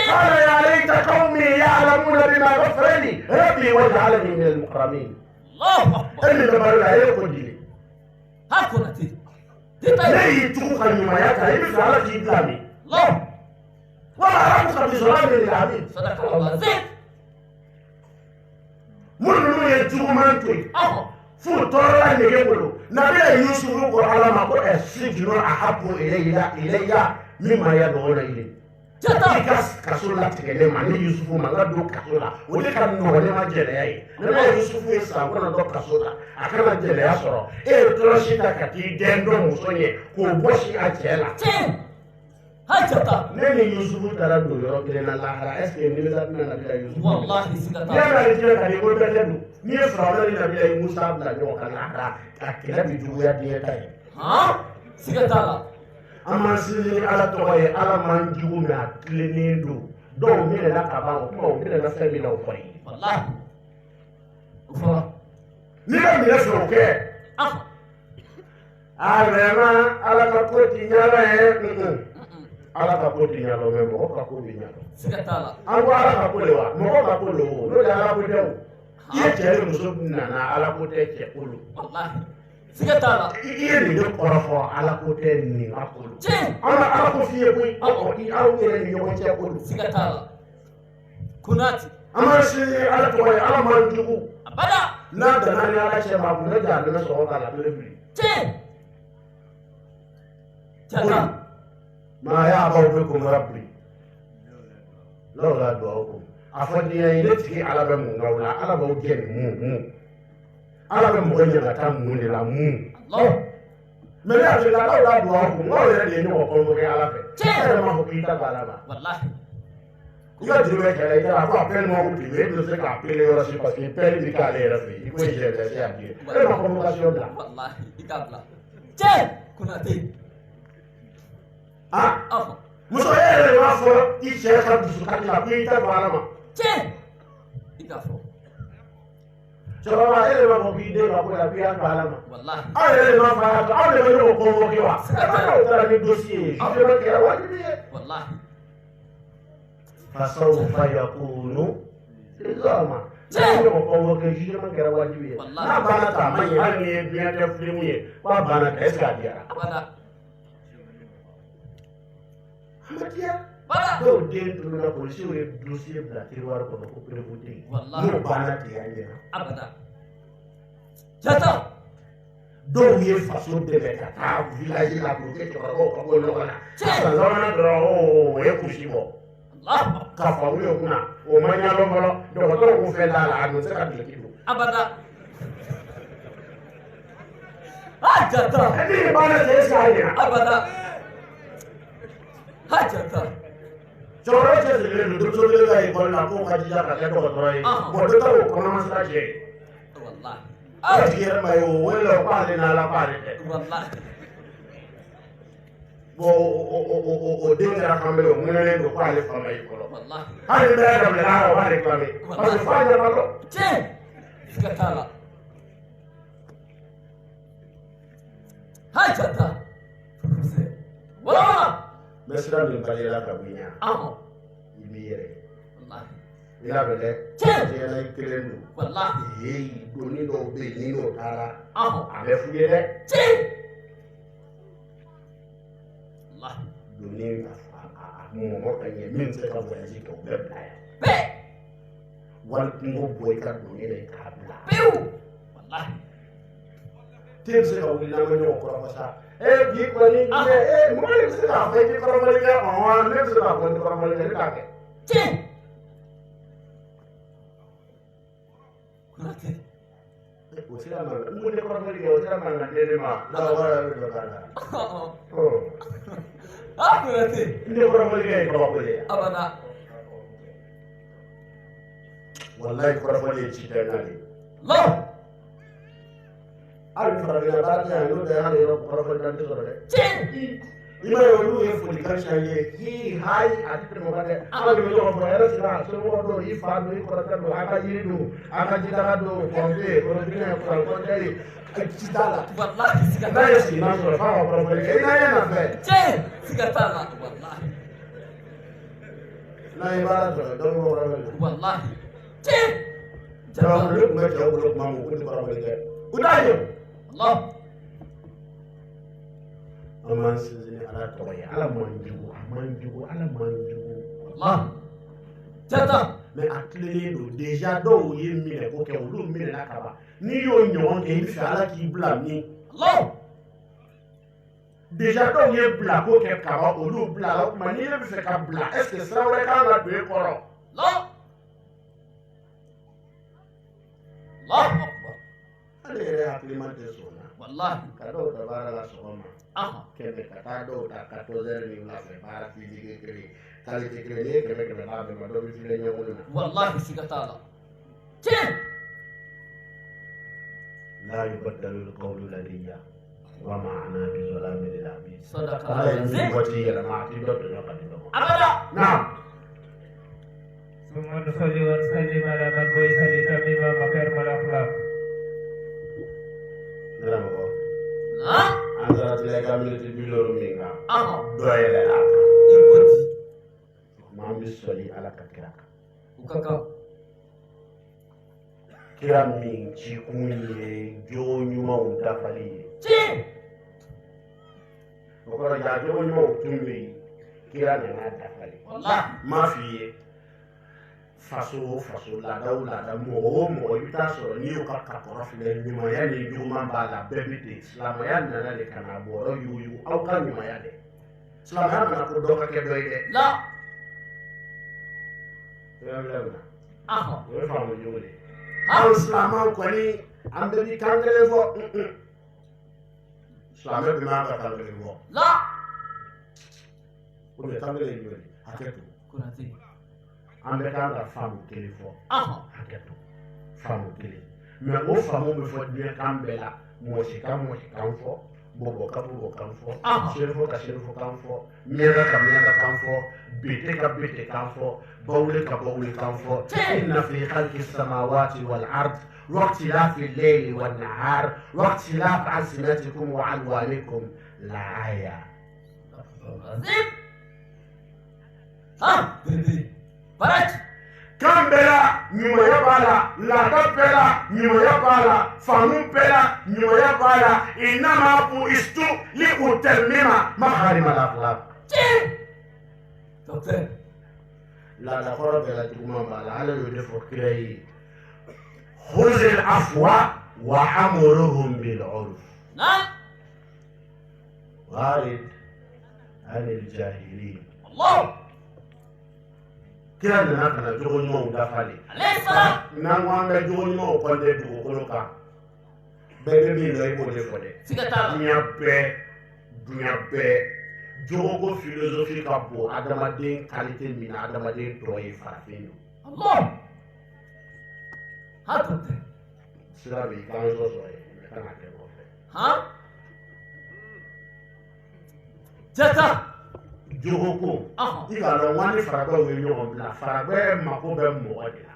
S1: قال يا ليت قومي يعلمون بما غفر لي ربي واجعلني من المكرمين
S2: الله أكبر
S1: اللي لما لا يقول لي
S2: هاكونا تي
S1: ليه تقول لما يكا يمشي على إسلامي
S2: الله
S1: وما ربك بظلام للعبيد
S2: صدق الله زين
S1: من يجوا منتوي فوتورا نيجيبلو نبي يوسف على ما قال السجن أحب إلي مما يدعون إليه i ka kaso latigɛlen ma ni Yusufu ma n ka don kaso la o de ka nɔgɔn ne ma gɛlɛya ye ne ma Yusufu ye san kɔnɔntɔn kaso la a kana gɛlɛya sɔrɔ e ye tɔlɔsi ta ka t'i den dɔ muso ye k'o bɔsi a cɛ la ne ni Yusufu taara don yɔrɔ kelen na lahara est ce que nimisa tɛna nabila Yusufu
S2: wallahi siga t'a
S1: n'i y'a mɛn diɲɛ kan i ko bɛɛ tɛ don n'i ye Firawuna ni nabila ye Musa bila ɲɔgɔn kan lahara a kɛlɛ bi juguya diɲɛ ta ye
S2: siga t'a la
S1: an m'an sinsin ala tɔgɔ ye ala m'an jugu mɛ a tilennen don dɔw minɛna ka ban o kuma o minɛna fɛn min na o fɔ ye
S2: wallahi o fɔra
S1: n'i bɛ minɛ fɛ o kɛ a vraiment ala ka ko ti ɲala ye ala ka ko ti ɲala mɛ mɔgɔ ka ko bɛ ɲala
S2: siga t'a la
S1: an ko ala ka ko le wa mɔgɔ ka ko le o n'o tɛ ala ko tɛ o i ye cɛ ni muso nana ala ko tɛ cɛ ko lo
S2: wallahi siga t'a la
S1: i ye nin de kɔrɔfɔ ala ko tɛ nin ka ko lo an ka ala ko f'i ye koyi aw yɛrɛ ni ɲɔgɔn cɛ ko lo
S2: siga t'a la kunati
S1: an m'an sinsin ala tɔgɔ ye ala m'an jugu
S2: abada
S1: n'a danna ni ala cɛ ma kun ne jà dɛmɛ sɔgɔ k'a la bere fili
S2: jata
S1: maa y'a baw bɛ kun rabbi lawla du'aukum a fɔ diɲɛ ye ne tigi ala bɛ mun k'aw la ala b'aw gɛn mun ala bɛ mɔgɔ ɲɛ ka taa mun de la mun mɛ ne hakili la lawla du'aukum n'aw yɛrɛ de ye ɲɔgɔn convoqué ala fɛ e yɛrɛ m'a fɔ k'i ta b'a la ma
S2: wallahi
S1: i ka juru bɛ kɛlɛ i taara ko appel m'aw privé e tɛ se k'a appeler yɔrɔ si parce que appel bi k'ale yɛrɛ fɛ yen i ko j'ai versé à Dieu e ma convocation bila
S2: wallahi i t'a bila cɛ kunati
S1: muso e yɛrɛ de b'a fɔ i cɛ ka dusukasi la ko i ta b'a la ma
S2: i ka fɔ
S1: cɛkɔrɔba e de b'a fɔ k'i den ka ko la k'i y'a to ala ma
S2: wallahi
S1: aw yɛrɛ de b'a fɔ a y'a to aw de bɛ ɲɔgɔn convoqué wa aw taara ni dossier ye jugement kɛra wajibi ye
S2: wallahi
S1: fasawfa yakunu lizama n'a ye ɲɔgɔn convoqué jugement kɛra wajibi ye n'a banna ta a ma ɲɛ hali ni ye bien tɛ film ye k'a banna ta est ce que a diyara
S2: abada
S1: a ma diya dɔw den tununa polisiw ye dossier bila tiroir kɔnɔ ko prévôt tɛ yen n'o banna ten a ɲɛna
S2: abada jata
S1: dɔw ye faso dɛmɛ ka taa village la pour que cɛkɔrɔbaw ka bɔ ɲɔgɔn na san sabanan dɔrɔn o ye kurusi bɔ ka fa wuli o kunna o ma ɲɛdɔn fɔlɔ dɔgɔtɔrɔw ko fɛn t'a la a tun tɛ se ka duloki don
S2: abada jata
S1: ni banna ten est ce que a ɲɛna
S2: abada jata
S1: cɛkɔrɔba cɛsirilen don denmuso kelen ka ekɔli la k'o ka jija ka kɛ dɔgɔtɔrɔ ye bɔn dɔ taara o kɔnɔma sira cɛ
S2: wallahi
S1: a tigi yɛrɛ ma ye o wele la k'ale n'ala k'ale tɛ
S2: wallahi
S1: bɔn o den kɛra kanbɛlɛ o ŋɛnɛlen don k'ale fama ye fɔlɔ
S2: wallahi
S1: hali bɛɛ daminɛ a o b'ale kame parce que f'a ɲɛna dɔn
S2: siga t'a la jata wala
S1: n bɛ sira min balila ka bonya
S2: ahɔ
S1: i b'i yɛrɛ
S2: wallahi
S1: ila bɛ dɛ diɲɛna i kelen don
S2: wallahi
S1: doni dɔw bɛ yen n'i n'o taara
S2: ahɔ
S1: a bɛ f'u ye dɛ
S2: wallahi
S1: doni a mɔmɔ ka ɲɛ min tɛ se ka voyage kɛ o bɛɛ bila yan
S2: bɛɛ
S1: wali kungo bɔ i ka doni la i k'a bila
S2: pewu wallahi
S1: te bɛ se ka wuli n'an ka ɲɔgɔn kɔrɔ sa bi kɔni mɔgɔ de bɛ se k'a fɔ i tɛ kɔrɔfɔli kɛ ne bɛ se k'a fɔ n tɛ kɔrɔfɔli kɛ ne t'a kɛ
S2: tiɲɛ Konate
S1: o sera ma n ko ne kɔrɔfɔli kɛ o sera mankan tɛ ne ma n'a wara bɛ dɔ k'a la
S2: Konate
S1: n tɛ kɔrɔfɔli kɛ ye kɔrɔfɔli ye
S2: abada
S1: walayi kɔrɔfɔli ye ci tɛ n'ale
S2: lo
S1: hali farafinna baara tɛ yan n'o tɛ hali yɔrɔ kɔrɔfɔli kan tɛ sɔrɔ dɛ
S2: tiɲɛ
S1: i ma ye olu ye folikan caman ye hi hayi a tɛ tɛmɛ o kan dɛ an de bɛ ɲɔgɔn fɔ hɛrɛ sira somɔgɔ don i fa don i kɔrɔkɛ don a ka yiri don a ka jidaga don pɔnpe kɔrɔdinɛ kɔrɔkɔntɛri ci t'a la
S2: wallahi siga
S1: n'a ye sigi n'a sɔrɔ f'a ka kɔrɔfɔli kɛ i n'a ye na fɛ
S2: tiɲɛ siga t'a la wallahi
S1: n'a ye baara sɔrɔ dɔ bɛ kɔrɔfɔli
S2: wallahi tiɲɛ
S1: jaba ne tun bɛ cɛw bolo tuma min ko tɛ kɔrɔfɔli kɛ u t'a ye
S2: Allah
S1: an m'an sinsin ni ala tɔgɔ ye ala man jugu a man jugu ala man jugu
S2: Allah jata
S1: mɛ a tilennen don deja dɔw ye minɛ ko kɛ olu minɛna ka ban n'i y'o ɲɔgɔn kɛ i bɛ fɛ ala k'i bila min
S2: Allah
S1: deja dɔw ye bila ko kɛ ka ban olu bila la o tuma n'i bɛ fɛ ka bila est ce que sira wɛrɛ kan ka don e kɔrɔ
S2: Allah Allah akbar
S1: ale yɛrɛ hakiliman tɛ sɔn na
S2: wallahi
S1: ka dɔw ta baara la sɔgɔma
S2: aha
S1: kɛmɛ ka taa dɔw ta 14 heures ni wula fɛ baara fiziki kelen qualité kelen n'i ye kɛmɛ kɛmɛ d'a bɛɛ ma dɔ bɛ file ɲɛkun na
S2: wallahi siga t'a la tiɲɛ
S1: la yubaddalu alqawlu ladayya wa ma ana bi zalamin lil abid
S2: sadaqa
S1: ala ye
S2: Allah
S1: min fɔ ti yɛlɛma a ti dɔ tɔɲɔ ka di dɔ ma
S2: abada
S1: naam
S3: ثم نصلي ونسلم على من بعث لتميم مكارم الأخلاق.
S1: ne la mɔgɔ
S2: na
S1: an taara tila i ka miniti 60 min kan
S2: aha
S1: dɔ yɛlɛla a kan
S2: ikoti
S1: maa bɛ sɔli ala ka kira kan
S2: ukaka
S1: kira min cikun ye jogo ɲumanw dafali ye
S2: tiɲɛ
S1: o kɔrɔ ja jogo ɲumanw tun bɛ yen kira nana dafali
S2: wallahi
S1: m'a f'i ye faso o faso laada o laada mɔgɔ o mɔgɔ i bɛ taa sɔrɔ n'i y'o ka kakɔrɔ filɛ ɲumanya ni juguman b'a la bɛɛ bɛ ten silamɛya nana de ka na bɔrɔ yugu aw ka ɲumanya dɛ silamɛya nana ko dɔ ka kɛ dɔ ye dɛ
S2: la aha
S1: o ye faamu cogo de
S2: ha
S1: anw silamɛw kɔni an bɛɛ bi kan kelen fɔ silamɛ bɛɛ man ka kan kelen fɔ
S2: la
S1: o bɛ kan kelen ye jumɛn ye hakɛ to
S2: Konate
S1: an bɛɛ kan ka faamu kelen fɔ
S2: aha
S1: hakɛ to faamu kelen mɛ o faamu bɛ fɔ diɲɛ kan bɛɛ la mɔsi kan fɔ bɔbɔ ka bɔbɔ kan fɔ serifo ka serifo kan fɔ miyanka ka miyanka kan fɔ bete ka bete kan fɔ bawule ka bawule kan fɔ inna fi khalqi samawati wal ard واختلاف الليل والنهار واختلاف ألسنتكم وألوانكم لآية
S2: azim ha bebe baraj
S1: kan bɛɛ la ɲumanya b'a la laada bɛɛ la ɲumanya b'a la faamu bɛɛ la ɲumanya b'a la innama bu'istu li utammima makarima al-akhlaq
S2: tiɲɛ docteur
S1: laada kɔrɔ bɛɛ la juguman b'a la ala y'o de fɔ kira ye khudhil afwa wa amruhum bil urf
S2: na
S1: warid anil jahilin
S2: Allah
S1: kira nana ka na jogo ɲumanw dafali
S2: alayhi salam
S1: n'an ko an bɛ jogo ɲumanw kɔnte dugukolo kan bɛɛ bɛ min dɔn i b'o de fɔ dɛ
S2: siga t'a la
S1: dunuya bɛɛ jogo ko filosofi ka bon adamaden kalite min na adamaden tɔ ye farafin don
S2: Allah ha docteur
S1: sira bɛ yen k'an sɔsɔ ye mɛ kan ka kɛ kɔfɛ
S2: ha jata
S1: jogo ko
S2: aha
S1: i k'a dɔn wa ni farabɛw ye ɲɔgɔn bila farabɛ mako bɛ mɔgɔ de la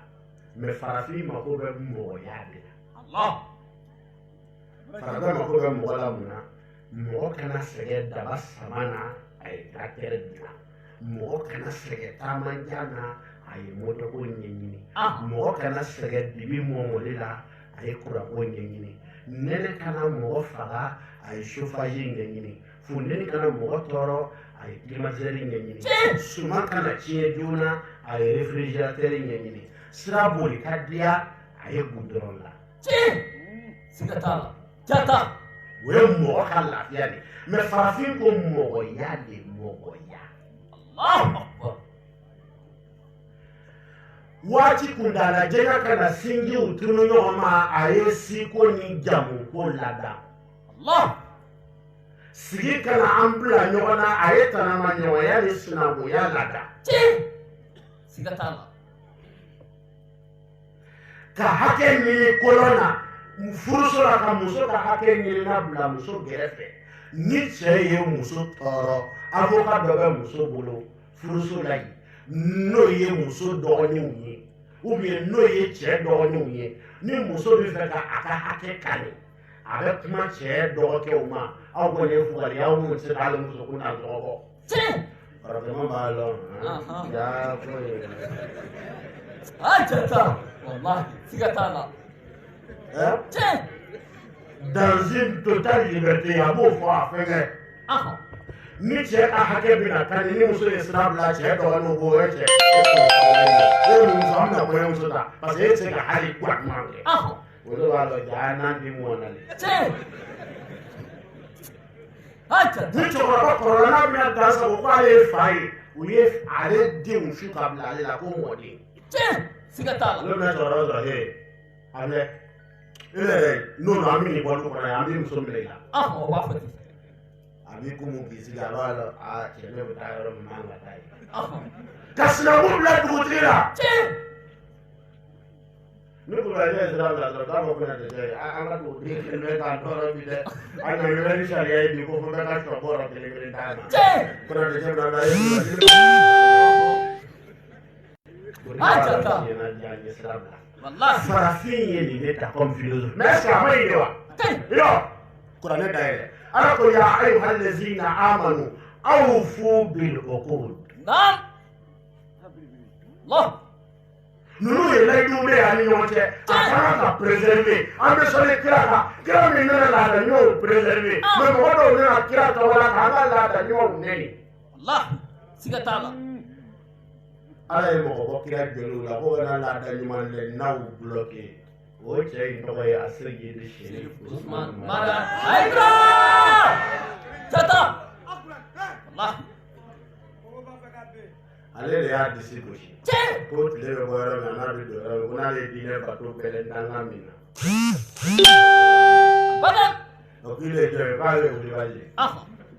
S1: mɛ farafin mako bɛ mɔgɔya de la
S2: Allah
S1: farabɛ mako bɛ mɔgɔ la mun na mɔgɔ kana sɛgɛn daba sama na a ye caractère dilan mɔgɔ kana sɛgɛn taamanjan na a ye moto ko ɲɛɲini mɔgɔ kana sɛgɛ dibi mɔmɔli la a ye kuranko ɲɛɲini nɛnɛ kana mɔgɔ faga a ye chauffage ɲɛɲini funteni kana mɔgɔ tɔɔrɔ a ye climatiseur ɲɛɲini suma kana tiɲɛ joona a ye réfrigérateur ɲɛɲini sira boli ka diya a ye goudron la
S2: siga t'a la jata
S1: o ye mɔgɔ ka lafiya de mais farafin ko mɔgɔya de mɔgɔya
S2: Allahu Akbar
S1: waati kuntala jɛgɛ kana sinjiw tunu ɲɔgɔn ma a ye siko ni jamu ko lada
S2: Allah
S1: sigi kana an bila ɲɔgɔn na a ye tanama ɲɔgɔnya ni sinankunya lada
S2: siga t'a la
S1: ka hakɛ ɲini kolon na furuso la ka muso ka hakɛ ɲini na bila muso gɛrɛfɛ ni cɛ ye muso tɔɔrɔ avocat dɔ bɛ muso bolo furuso la yen n'o ye muso dɔgɔninw ye ou bien n'o ye cɛ dɔgɔninw ye ni muso bɛ fɛ ka a ka hakɛ kani a bɛ kuma cɛ dɔgɔkɛw ma aw kɔni ye fugari aw minnu tɛ se k'ale muso kun na dɔgɔkɔ farafɛnma b'a lɔn jaa foyi
S2: jata wallahi siga t'a la
S1: dans une totale liberté a b'o fɔ a fɛnkɛ ni cɛ ka hakɛ bɛna kani ni muso ye sira bila cɛ dɔgɔninw ko o ye cɛ e muso an bɛna kɔɲɔmuso ta parce que e tɛ se ka hali kuma kɛ olu b'a dɔn jaa n'an di mɔna le ni cɛkɔrɔba kɔrɔla n'a bɛna dan sago ko ale ye fa ye u ye ale denw su ka bila ale la ko mɔden
S2: siga t'a la
S1: olu bɛna cɛkɔrɔba sɔrɔ he a filɛ e yɛrɛ n'o don an bɛ nin bɔ du kɔnɔ yan an bɛ muso minɛ i la
S2: o b'a fɔ ten
S1: a b'i kun k'i sigi a b'a dɔn cɛ ne bɛ taa yɔrɔ min man ka taa yen ka sinankun bila dugutigi la ni kulubali ye sira bila dɔrɔn k'a fɔ ko ne tɛ se an ka dugutigi kelen bɛ k'an tɔɔrɔ bi dɛ a nana bɛ ni sariya ye bi ko fo bɛɛ ka sɔ bɔrɔ kelen kelen d'a ma ko ne tɛ se bɛna n'a ye farafin ye nin de ta comme philosophe mais est-ce que a ma ɲi de wa yɔ kuranɛ da yɛlɛ ala ko ya ayyuha allazina amanu awfu bil uqud
S2: naam Allah
S1: ninnu ye layiduw de y'an ni ɲɔgɔn cɛ a kan ka préserver an bɛ sɔnni kira kan kira min nana laada ɲɔgɔnw préserver mais mɔgɔ dɔw nana kira tɔgɔ la k'an ka laada ɲɔgɔnw nɛni
S2: Allah siga t'a la
S1: ala ye mɔgɔ bɔ kira jɔliw la ko kana laada ɲuman lɛ n'aw bloqué o cɛ in tɔgɔ ye Asegi de Sherif Usman
S2: Mara Haidara jata Allah
S1: ale de y'a disi gosi ko tile bɛ bɔ yɔrɔ min n'a bɛ don yɔrɔ min ko n'ale ye diinɛ bato bɛlɛ dangan min na o k'i le jɔ ye k'ale ye wuli ye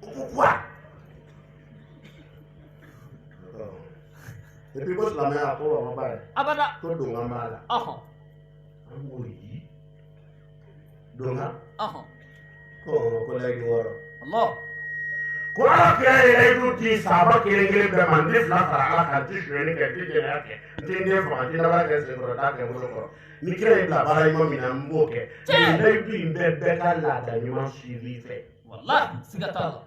S1: ko quoi et puis ko silamɛya ko wa ma ba ye ko donkan b'a la an b'o yi donkan ko layidu wɔɔrɔ ko ala kira ye layidu di sahaba kelen kelen bɛɛ ma n tɛ fila fara ala kan n tɛ suyɛni kɛ n tɛ jɛnɛya kɛ n tɛ n den faga n tɛ laban kɛ senkɔrɔ t'a kɛ n bolo kɔrɔ ni kira ye bila baara ɲuman min na n b'o kɛ nin layidu in bɛɛ ka laada ɲuman suivi fɛ
S2: siga t'a la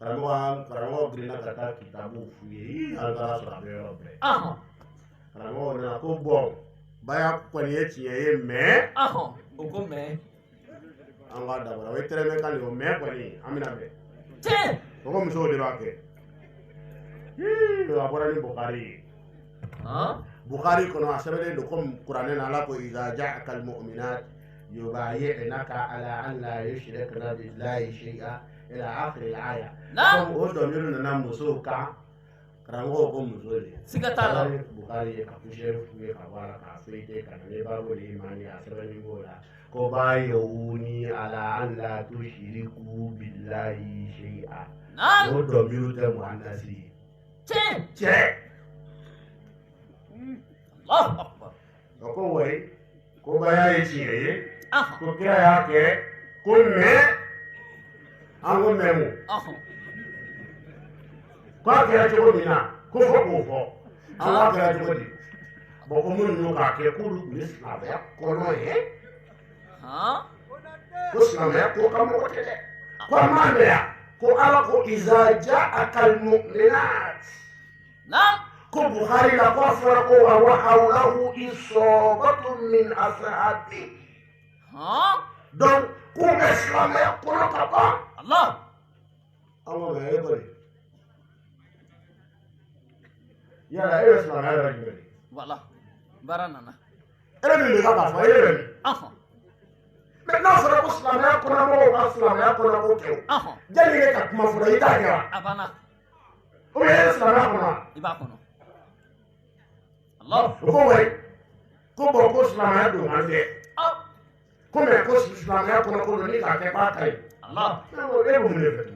S1: karamɔgɔ girinna ka taa kitabuw f'u ye an taara sɔrɔ a bɛ yɔrɔ bɛɛ karamɔgɔ nana ko bɔn baya kɔni ye tiɲɛ ye mais
S2: o ko mais
S1: an k'a dabara o ye tɛrɛmɛ kan de o mais kɔni an bɛna bɛn o ko musow de b'a kɛ a bɔra ni Bukari ye Bukari kɔnɔ a sɛbɛnlen don comme kuranɛ na ala ko iza ja'aka al-mu'minat yubayi'naka ala an la yushrikna billahi shay'an ila akhir al-aya comme o dɔnmiru nana musow kan karamɔgɔ ko muso de
S2: siga t'a la
S1: Bukari ye ka poussière f'u ye ka bɔ a la k'a feuilleté ka na ni babu de imani a sɛbɛnnin b'o la ko bay'uni ala an la tushriku billahi shay'an o dɔnmiru tɛ muannasi ye cɛ
S2: Allahu Akbar
S1: o ko wari ko baya ye tiɲɛ ye ko kira y'a kɛ ko mais an ko mɛ mun ko a kɛra cogo min na ko fo k'o fɔ an k'a kɛra cogo di bon ko minnu y'o k'a kɛ k'olu tun ye silamɛya kɔnɔ ye ko silamɛya ko ka mɔgɔ tɛ dɛ ko an m'a mɛn yan ko ala ko iza ja'aka al-mu'minat ko Bukhari la ko fara ko wa hawlahu isabatu min ashabi donc ko islam ya ko ka ba
S2: Allah
S1: amma ba ya bari ya islam ya bari
S2: wala baranana
S1: ni ka ba fa ye maintenant sera ko islam ya ko na mo islam ya ko na ko ke jali ka kuma fura ita ga
S2: abana
S1: o ye islam ya ko na
S2: iba kono Allah
S1: ko way ko bo ko islam ya do ande ko me ko islam ya ko na ko ni ka ke ba kai
S2: Allah
S1: no e bo me fetu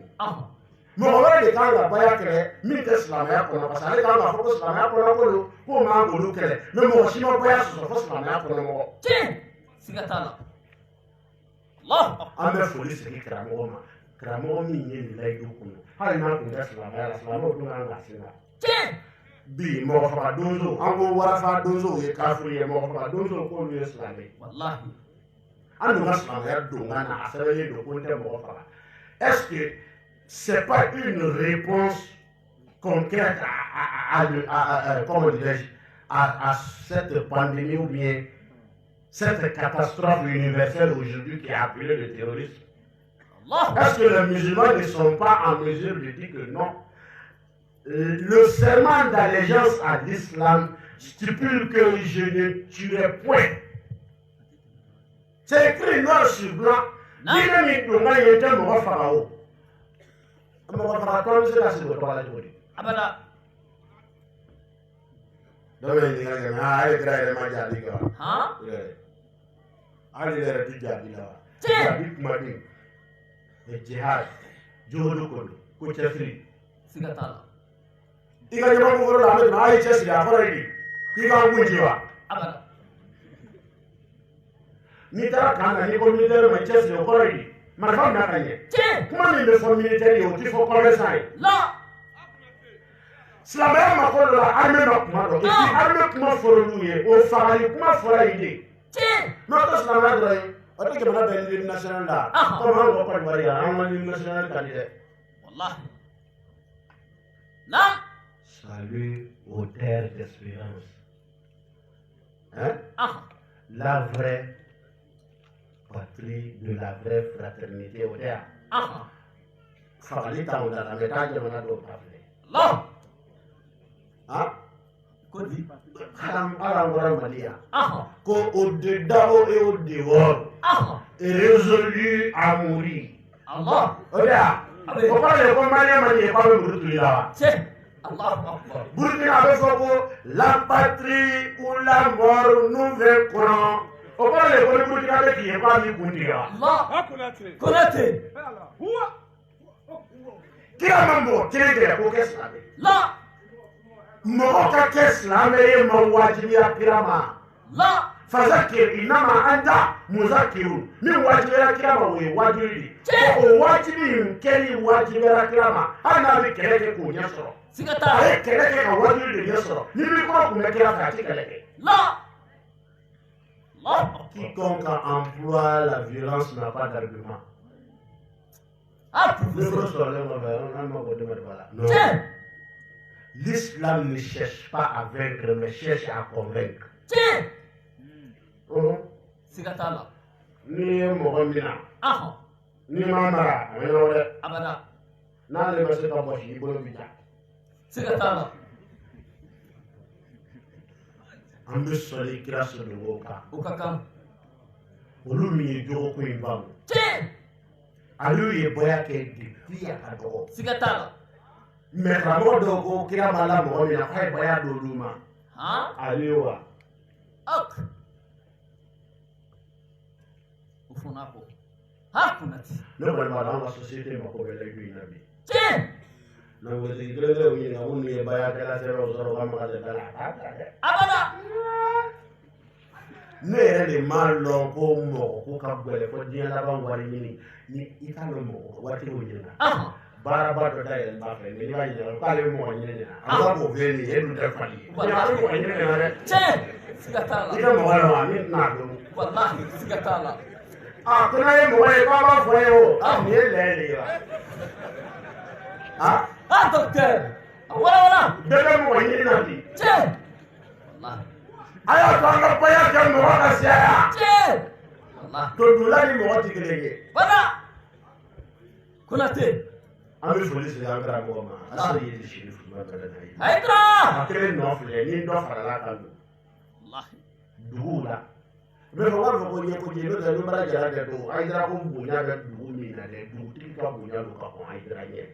S1: mo wala de kanga baya kere min ke islam ya ko na parce que kanga ko islam ya ko na ko ma ko lu kele me mo shi mo baya so ko islam ya ko na mo
S2: sigatala Allah
S1: an bɛ foli sigi karamɔgɔ ma karamɔgɔ min ye nin layidu kɔnɔ hali n'a tun tɛ silamɛya la silamɛw dun kan ka se la bi mɔgɔfaga donso an ko warafa donsow ye kafiri ye mɔgɔfaga donsow k'olu ye silamɛ
S2: wallahi
S1: an dun ka silamɛya donkan na a sɛbɛnlen don ko n tɛ mɔgɔ faga est-ce que c'est pas une réponse concrète comment dirais-je à cette pandémie ou bien cette catastrophe universelle aujourd'hui qui est appelée le terrorisme? Est-ce que les musulmans ne sont pas en mesure de dire que non? Le serment d'allégeance à l'islam stipule que je ne tuerai point. C'est écrit noir sur blanc. Ali yɛrɛ ti jaabi la wa jaabi kuma bɛ yen jihad jogo ko don ko cɛsiri
S2: siga t'a la
S1: i ka ɲɛmɔgɔ fɔlɔ la an bɛ tɛmɛ a ye cɛsiri a kɔrɔ ye di k'i k'an kun ci wa n'i taara kan na n'i ko militaire ma cɛsiri o kɔrɔ ye di marifa minɛ ka ɲɛ kuma min bɛ fɔ militaire ye o ti fɔ commerçant ye silamɛya ma ko dɔ la armée ma kuma dɔn et puis armée kuma fɔra n'u ye o fagali kuma fɔra yen de n'o tɛ silamɛya dɔrɔn ye o tɛ jamana bɛɛ ni l'hymne national la comme an ko Côte d'Ivoire yan an ka l'hymne national ka di dɛ
S2: wallahi non
S1: salut aux terres d'espérance hein la vraie patrie de la vraie fraternité o tɛ yan fagali t'anw da la mɛ taa jamana dɔw ta filɛ
S2: Allah
S1: Kodi haram ala Malia au-dedans et au dehors est résolu à mourir.
S2: Allah.
S1: Oda. Pourquoi les Maliens Maliens pas le Burkina là? Burkina avait fait la patrie ou la mort nous vaincrons. Pourquoi les Burkina qui est pas mis Burkina?
S2: Allah. Connaissez.
S1: Qui a mambo? Qui est là? Qu'est-ce
S2: là?
S1: Mɔgɔ ka kɛ silamɛ ye ma wajibiya kira ma fazakir inama anta muzakiru min wajibiyara kira ma o ye wajibi de o wajibi in kɛli wajibiyara kira ma hali n'a bɛ kɛlɛ kɛ k'o ɲɛ sɔrɔ a ye kɛlɛ kɛ ka wajibi de ɲɛ sɔrɔ ni min kɔrɔ kun bɛ kira fɛ a tɛ kɛlɛ kɛ quiconque emploie la violence n'a pas d'argument non. L'islam ne cherche pas à vaincre, mais cherche à convaincre.
S2: Sigatala.
S1: Ni mɔgɔ min na. Ni ma mara, a bɛ ɲɔgɔn dɛ.
S2: Abada.
S1: N'ale ma se ka bɔsi, i bolo bi ja.
S2: Sigatala.
S1: An bɛ sɔli kira sɔnni o kan.
S2: O ka kan.
S1: Olu min ye jogo ko in ban. Ale ye bɔya kɛ depuis a ka dɔgɔ.
S2: Sigatala.
S1: Mais karamɔgɔ dɔw ko kira ma la mɔgɔ min na k'a ye baya don olu ma. Ale wa.
S2: O fana ko. Ha kunati.
S1: Ne kɔni b'a dɔn an ka société mako bɛ layidu in na bi. Nangolotigi kelen kelen ɲininka minnu ye bayakɛla sɛbɛnw sɔrɔ u ka magasin da la a b'a ta dɛ.
S2: Abada.
S1: Ne yɛrɛ de m'a lɔn ko mɔgɔ ko ka gɛlɛn ko diɲɛ laban wari ɲini ni i t'a dɔn mɔgɔ waatiw ɲininka. Baaraba dɔ da yɛlɛ b'a fɛ n'i b'a ɲininka k'ale bɛ mɔgɔ ɲini nin na a b'a fɔ filɛ nin ye e dun tɛ fali ye. a bɛ mɔgɔ ɲini nin na dɛ.
S2: Siga t'a la.
S1: I ka mɔgɔ la wa min tɛna dɔn.
S2: Walahi siga t'a la.
S1: Ko n'a ye mɔgɔ ye k'a b'a fɔ ye o. Nin ye lɛ de ye wa.
S2: Docteur. wala
S1: daga mu wani na bi
S2: ce wallahi
S1: aya to an ga baya kan mu waka siya
S2: ce wallahi
S1: to dulani mu wati gelege
S2: bana kuna te
S1: an bi foli sai an gara mu ma asali yi shi fu ma da dai
S2: haidra
S1: akere no fle ni do farala kan
S2: wallahi
S1: dugula be ko war ko ye ko je do da mara jara da do ai dara ko bunya da dugu mi na de du ti ka bunya do ka ko ai dara ye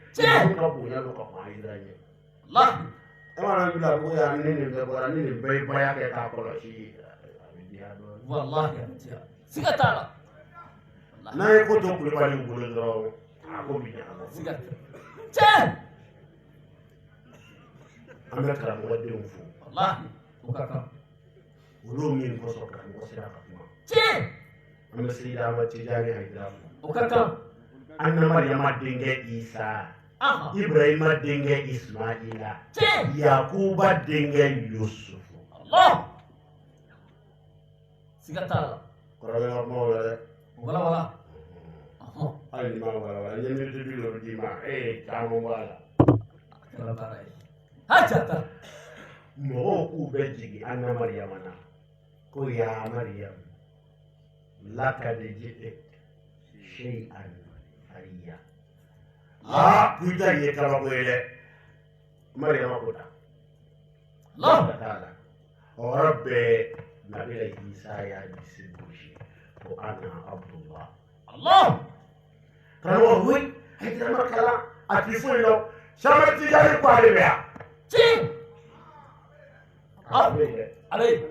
S1: ka bunya do ka ko ai dara ye
S2: wallahi
S1: amana bila ko ya ni ni be bora ni ni be baya ke ka ko shi
S2: wallahi siga tala
S1: na ye ko to kuli bali ngulu do ko mi nya
S2: siga ce
S1: ambe kara mo de fu
S2: wallahi ukaka
S1: ulo min ko so ka ko sira ka kuma
S2: ce
S1: ambe sira ma ci jani haida
S2: ukaka
S1: anna maryama dinge isa
S2: aha
S1: ibrahima dinge ismaila
S2: ce
S1: yakuba dinge yusuf
S2: allah siga tala
S1: koroga mo
S2: wala
S1: ali ma wala ni mi de bilo di ma tamo wala
S2: kala barai hajata
S1: mo ku be jigi anna maryama na ko ya maryam laka de jite shay'an fariya kuita ye kala ko ele maryama ko ta
S2: allah
S1: ta'ala o rabbe nabila isa ya disibushi ko ana abdullah
S2: allah
S1: kalo hui hidra makala atifulo shamati jari kwale bea
S2: ci
S1: abe
S2: علي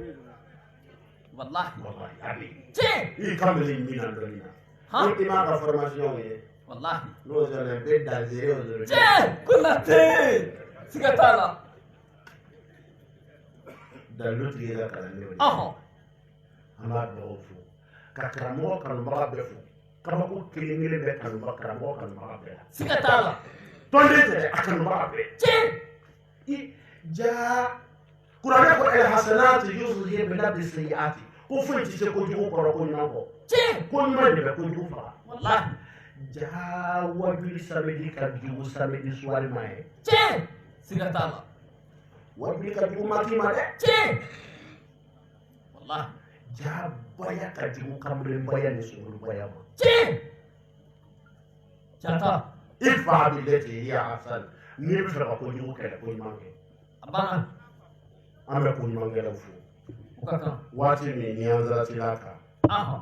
S2: والله
S1: wallahi abi
S2: تي
S1: i kameli mina ndolina
S2: ها
S1: i ma ka formation ye
S2: والله
S1: no zone be dalzere o zone
S2: تي كنا تي سيغتالا
S1: daluti ye la kala ne
S2: اهو
S1: ama do fu ka kramo kan ba be fu kama ko kilingile be kan ba kramo kan ba be
S2: سيغتالا
S1: tonde te akan ba be
S2: تي
S1: i ja kurane ko el hasanat yuzhi bi nabdi sayiati ko fu ti se ko ju ko ko nyako
S2: تي
S1: ko nyima de be ko ju fa
S2: والله
S1: ja wabi samedi ka ju samedi soir mai
S2: تي سيغتالا
S1: wabi ka ju mati ma de
S2: تي والله
S1: ja baya ka ju kamre baya ni suru baya ma
S2: تي جاتا
S1: ifa bi lati hiya hasan ni bi fa ko ju ko ko nymange
S2: ابانا
S1: ambe ko nymange la fu
S2: وكاكا
S1: wati ni nyanza tilaka
S2: اهو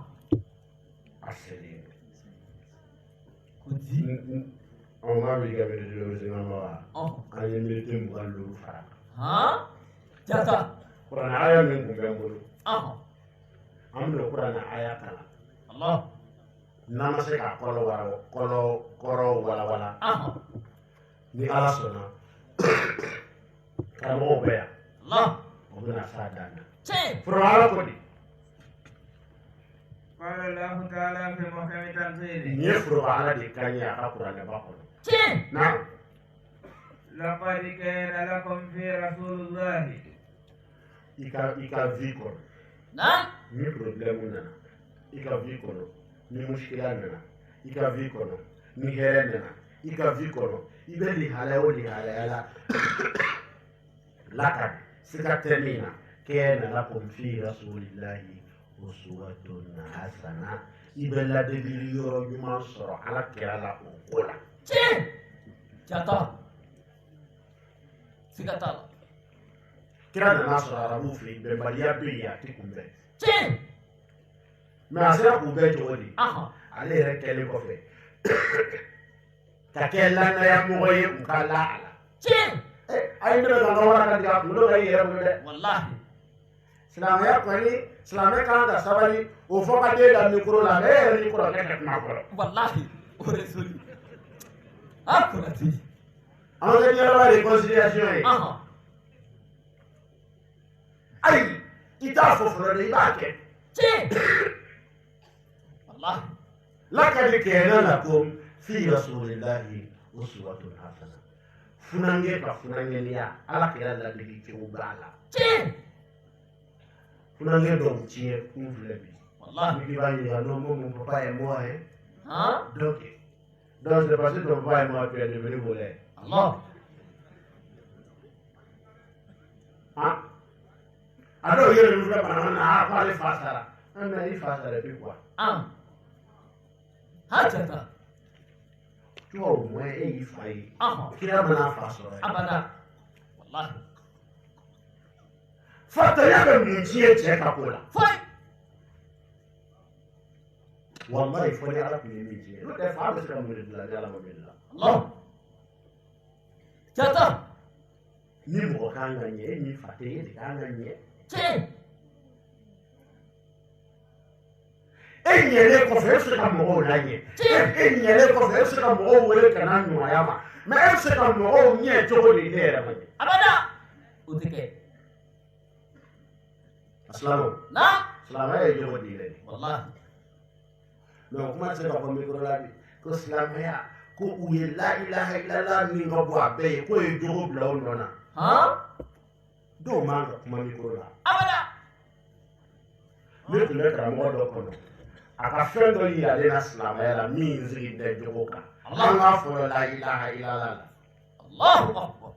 S1: aseli
S2: كنتي
S1: on ma bi gabe de lo singa ma
S2: اهو
S1: ani milite mu kan lu fara
S2: ها جاتا
S1: qur'an aya min ko be ngulu
S2: اهو
S1: amdo qur'an aya kala
S2: الله
S1: nama se ka kolo wala
S2: اهو
S1: ni ala sona kamo be ya
S2: الله
S1: o bina sa dana
S2: تي
S1: furo ala ko di
S3: قال الله تعالى في محكم تنزيله
S1: ni furo ala di kanya ka qur'an ba ko
S2: تي
S1: na
S3: لقد كان لكم في رسول الله
S1: ika viko
S2: نعم
S1: ni problème na ika viko ni mushkila na ika viko ni here na ika viko ibe li hala yala lakad sikatemina kana lakum fi rasulillahi uswatun hasana ibe la debili yoro juma soro ala kira la okola
S2: تي جاتا سيغتالا
S1: kira na nasoro arabu fi be baliya be ya tikumbe
S2: تي
S1: me asira ku be jodi
S2: اهو
S1: ale yɛrɛ kɛlen kɔfɛ ka kɛ lana ya mɔgɔ ye u ka la a la
S2: تي
S1: a ye ne bɛ ka nɔgɔ ka tigɛ a kunkolo ka yɛrɛ bolo dɛ
S2: والله
S1: silamɛya kɔni silamɛ kan ka sabali o fɔ ka den da mikoro la ne yɛrɛ ni kɔrɔkɛ tɛ kuma kɔrɔ
S2: والله ورسولي اكو تي
S1: an ka ɲɛnɛma de ye considération ye
S2: اهو
S1: ayi i t'a fɔ fɔlɔ dɛ i b'a kɛ
S2: تي والله
S1: lakadi kɛnɛ la ko fi rasulillahi uswatun hasana funange ka funangeniya ala kɛra ladege cogo b'a la
S2: تي
S1: funange dɔw tiɲɛ kun filɛ bi
S2: والله
S1: Qui va dire non, mon papa et moi, hein.
S2: ها
S1: Donc c'est parce que ton papa et moi, tu es devenu voleur.
S2: الله
S1: a dɔw yɛrɛ y'u ka bana na a k'ale fa sara mɛ i fa sara bi quoi
S2: hajata
S1: tubabu mɔ e y'i fa ye kira mana fa sɔrɔ
S2: abada wallahi
S1: fatanya bɛ mun diɲɛ cɛ ka ko la
S2: foyi
S1: wallahi fɔ ni ala tun ye min diɲɛ n'o tɛ fa bɛ se ka mun de dilan ni ala ma min dilan
S2: Allah jata
S1: ni mɔgɔ kan ka ɲɛ e ni fa tɛ e de kan ka ɲɛ
S2: tiɲɛ
S1: e ɲɛlen kɔfɛ e bɛ se ka mɔgɔw laɲɛ e ɲɛlen kɔfɛ e bɛ se ka mɔgɔw wele ka n'a ɲumanya ma mɛ e bɛ se ka mɔgɔw ɲɛ cogo di ne yɛrɛ ma ɲɛ
S2: abada o tɛ kɛ
S1: silamɛw
S2: na
S1: silamɛya ye jogo di yɛrɛ de
S2: wallahi
S1: mɛ o kuma tɛ se ka fɔ mikoro la bi ko silamɛya ko u ye la ilaha illallah min ka bɔ a bɛɛ ye k'o ye jogo bila o nɔ na dɔw man ka kuma mikoro la
S2: abada
S1: ne tun bɛ karamɔgɔ dɔ kɔnɔ a ka fɛn dɔ yiralen na silamɛya la min sigi tɛ jogo kan an k'a fɔlɔ la ilaha illallah la
S2: Allahu akbar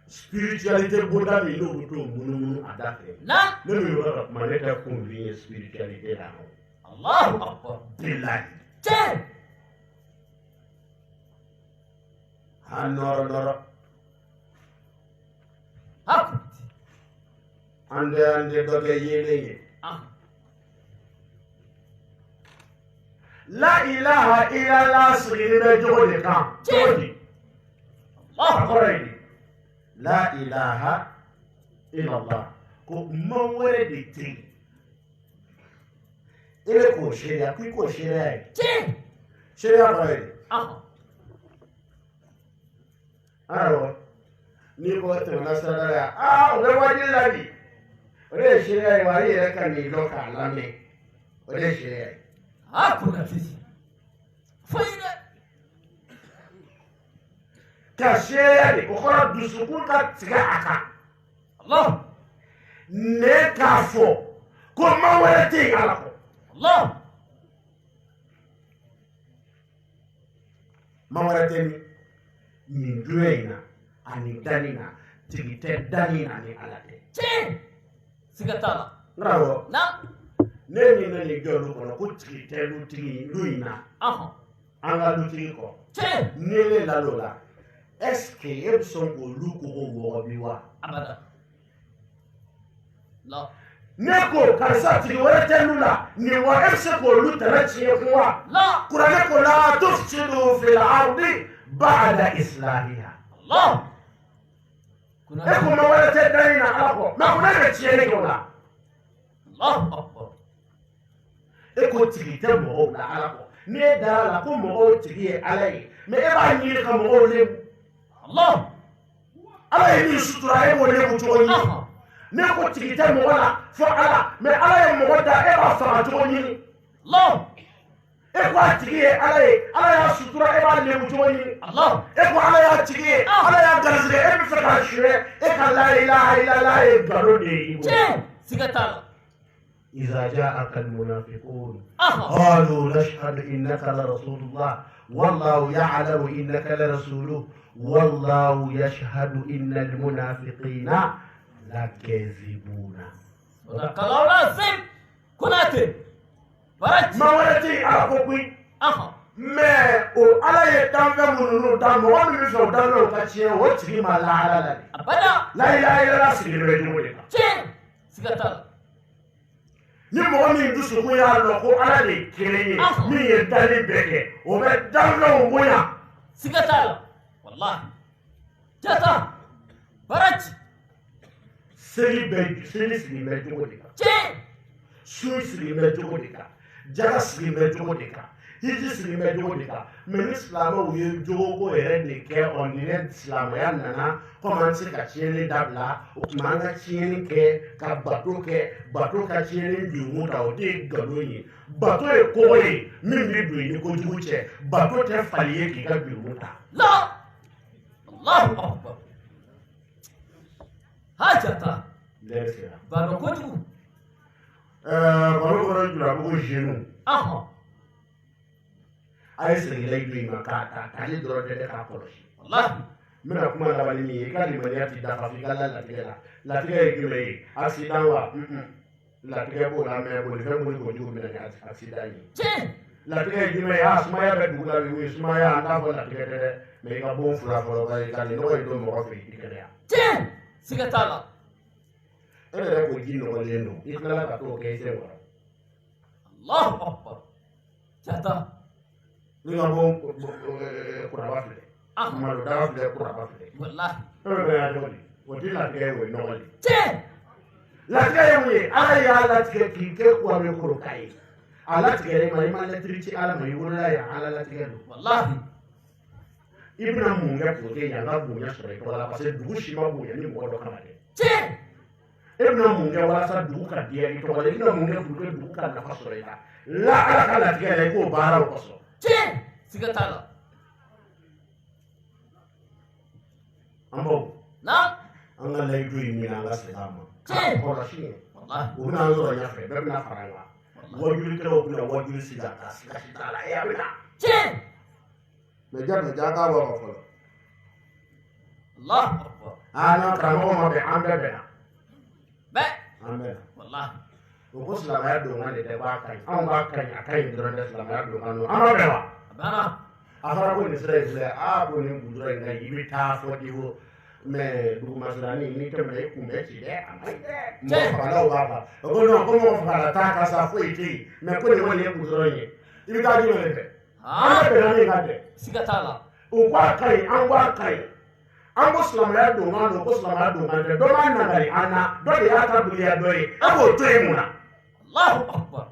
S1: spiritualité bonda min n'o bɛ t'o munumunu a da fɛ
S2: na
S1: ne min bɛ ka kuma ne tɛ convaincu ye spiritualité la
S2: Allahu akbar
S1: bilahi
S2: tiɲɛ
S1: a nɔrɔ
S2: hakuti
S1: an tɛ dɔ kɛ yeelen ye la ilaha illallah sigilen bɛ jogo de kan cogo di a kɔrɔ ye di la ilaha illallah ko man wɛrɛ de tɛ yen e bɛ k'o seereya ko i k'o seereya ye
S2: tiɲɛ
S1: seereya kɔrɔ ye di awɔ n'i ko tɛmɛna sirada la o bɛ wajibi la bi o de ye seereya ye wa ale yɛrɛ ka nin dɔn k'a lamɛn o de ye seereya ye
S2: hakurati foyi dɛ
S1: ka seereya de o kɔrɔ dusukun ka tigɛ a kan
S2: Allah
S1: ne k'a fɔ ko man wɛrɛ tɛ yen ala kɔ
S2: Allah
S1: man wɛrɛ tɛ nin dunɛ in na ani dani na tigi tɛ dani na ni ala tɛ
S2: tiɲɛ siga t'a la
S1: n karamɔgɔ
S2: na
S1: ne ni ne nin jɔ olu kɔnɔ ko tigi tɛ lutigi lu in na an ka lutigi kɔ
S2: tiɲɛ
S1: ni ne lal'o la est ce que e bɛ sɔn k'olu kogo wɔgɔ bi wa
S2: abada la
S1: ne ko karisa tigi wɛrɛ tɛ lu la nin wa e bɛ se k'olu tɛmɛ tiɲɛ kun wa
S2: la
S1: kuranɛ ko la tufsidu fil ardi ba'da islahiha
S2: Allah
S1: e ko man wɛrɛ tɛ dani na ala kɔ mɛ munna bɛ tiɲɛni kɛ o la
S2: Allahu akbar
S1: e ko tigi tɛ mɔgɔw la ala kɔ ni e dara la ko mɔgɔw tigi ye ala ye mɛ e b'a ɲini ka mɔgɔw lebu
S2: Allah
S1: ala ye min sutura e b'o lebu cogo ɲini ne ko tigi tɛ mɔgɔ la fɔ ala mɛ ala ye mɔgɔ da e b'a faga cogo ɲini
S2: Allah
S1: e ko a tigi ye ala ye ala y'a sutura e b'a lebu cogo ɲini
S2: Allah
S1: e ko ala y'a tigi ye ala y'a garisɛgɛ e bɛ fɛ k'a suyɛ e ka la ilaha illallah ye nkalon de ye i bolo
S2: tiɲɛ siga t'a la
S1: إذا جاءك المنافقون قالوا نشهد إنك لرسول الله والله يعلم إنك لرسوله والله يشهد إن المنافقين لكاذبون
S2: صدق الله العظيم كناتي فرج
S1: ما ولتي على كوكوي mais o ala ye danfɛn minnu dan mɔgɔ min bɛ fɛ o danfɛnw ka tiɲɛ o tigi ma lahala la de
S2: abada
S1: la ilaha illallah sigilen bɛ cogo de kan
S2: tiɲɛ siga t'a la
S1: ni mɔgɔ min dusukun y'a dɔn ko ala de ye kelen ye min ye dali bɛɛ kɛ o bɛ danfɛnw bonya
S2: siga t'a la wallahi jata faraj
S1: seli sigilen bɛ cogo de kan
S2: tiɲɛ
S1: su sigilen bɛ cogo de kan jaga sigilen bɛ cogo de kan hiji sigilen bɛ cogo de kan mɛ ni silamɛw ye jogo yɛrɛ de kɛ ɔ ni ne silamɛya nana komi an tɛ se ka tiɲɛni dabila o tuma an ka tiɲɛni kɛ ka bato kɛ bato ka tiɲɛni jurumu ta o de ye nkalon ye bato ye kogo ye min bɛ don i ni kojugu cɛ bato tɛ fali ye k'i ka jurumu ta.
S2: la Allahu akbar hajata
S1: ne sera.
S2: ba dɔn kojugu
S1: baro kɔnɔ julabugu zenu a ye sɛgɛnɛ ju in ma k'a ta ale dɔrɔn tɛ ne k'a kɔlɔsi
S2: wallahi
S1: mina kuma labali min ye i ka limaniya ti dafa f'i ka la latigɛ la latigɛ ye jumɛn ye accident wa latigɛ b'o la mɛ bolifɛn boli kojugu minɛ ni accident ye latigɛ ye jumɛn ye sumaya bɛ dugu la bi ye sumaya an t'a fɔ latigɛ tɛ dɛ mɛ i ka bon fila fɔlɔ ka nin nɔgɔ in don mɔgɔ fɛ i kɛnɛya
S2: siga t'a la
S1: e yɛrɛ ko ji nɔgɔlen don i tilala ka t'o kɛ i sen kɔrɔ
S2: Allahu akbar jata
S1: ni ka bon kuraba filɛ malo daga filɛ kuraba filɛ
S2: wallahi
S1: e bɛ ya cogo di o ti latigɛ ye o ye nɔgɔ de latigɛ ye mun ye ala y'a latigɛ k'i kɛ kuwabe koroka ye a latigɛ ma i ma lɛtiri ci ala ma i wolola yan ala latigɛ don
S2: wallahi
S1: i bɛna mun kɛ k'o kɛ yan ka bonya sɔrɔ i tɔgɔ la parce que dugu si ma bonya ni mɔgɔ dɔ kama dɛ e bɛna mun kɛ walasa dugu ka diya i tɔgɔ la i bɛna mun kɛ pour que dugu ka nafa sɔrɔ i la ala ka latigɛ la i k'o baara o kɔsɔn
S2: siga t'a la
S1: an baw
S2: na
S1: an ka layidu ye min an ka segin a ma kɔlɔsi ye
S2: wallahi
S1: u bɛna an sɔrɔ ɲɛfɛ bɛɛ bɛna fara an kan wajulikɛlaw bɛna wajuli sigi a kan siga t'a la e a bɛna mɛ jabi ja k'a bɔ ka fɔlɔ
S2: Allahu akbar
S1: n'an karamɔgɔ ma bɛn an bɛɛ bɛnna
S2: bɛɛ
S1: an bɛnna
S2: wallahi
S1: o ko silamɛya donkan de tɛ b'a ka ɲi anw b'a ka ɲi a ka ɲi dɔrɔn tɛ silamɛya donkan don an b'a bɛn wa
S2: bana
S1: a fɔra ko nin sira in filɛ ko nin gudɔrɔn in ka ɲi i bɛ taa fɔ di ko mɛ dugumasirani n'i tɛmɛna i kun bɛ ci dɛ a ma ɲi dɛ mɔgɔ fagalaw b'a fɔ o ko non ko mɔgɔ fagala t'a ka sa foyi tɛ yen mɛ ko nin kɔni ye gudɔrɔn ye i bɛ taa jumɛn de fɛ an bɛ bɛnna min kan dɛ
S2: siga t'a la
S1: o ko a ka ɲi an ko a ka ɲi an ko silamɛya donkan don ko silamɛya donkan tɛ dɔ b'a nagari an na dɔ de y'a ta duniya dɔ ye an b'o to yen mun na
S2: Allahu akbar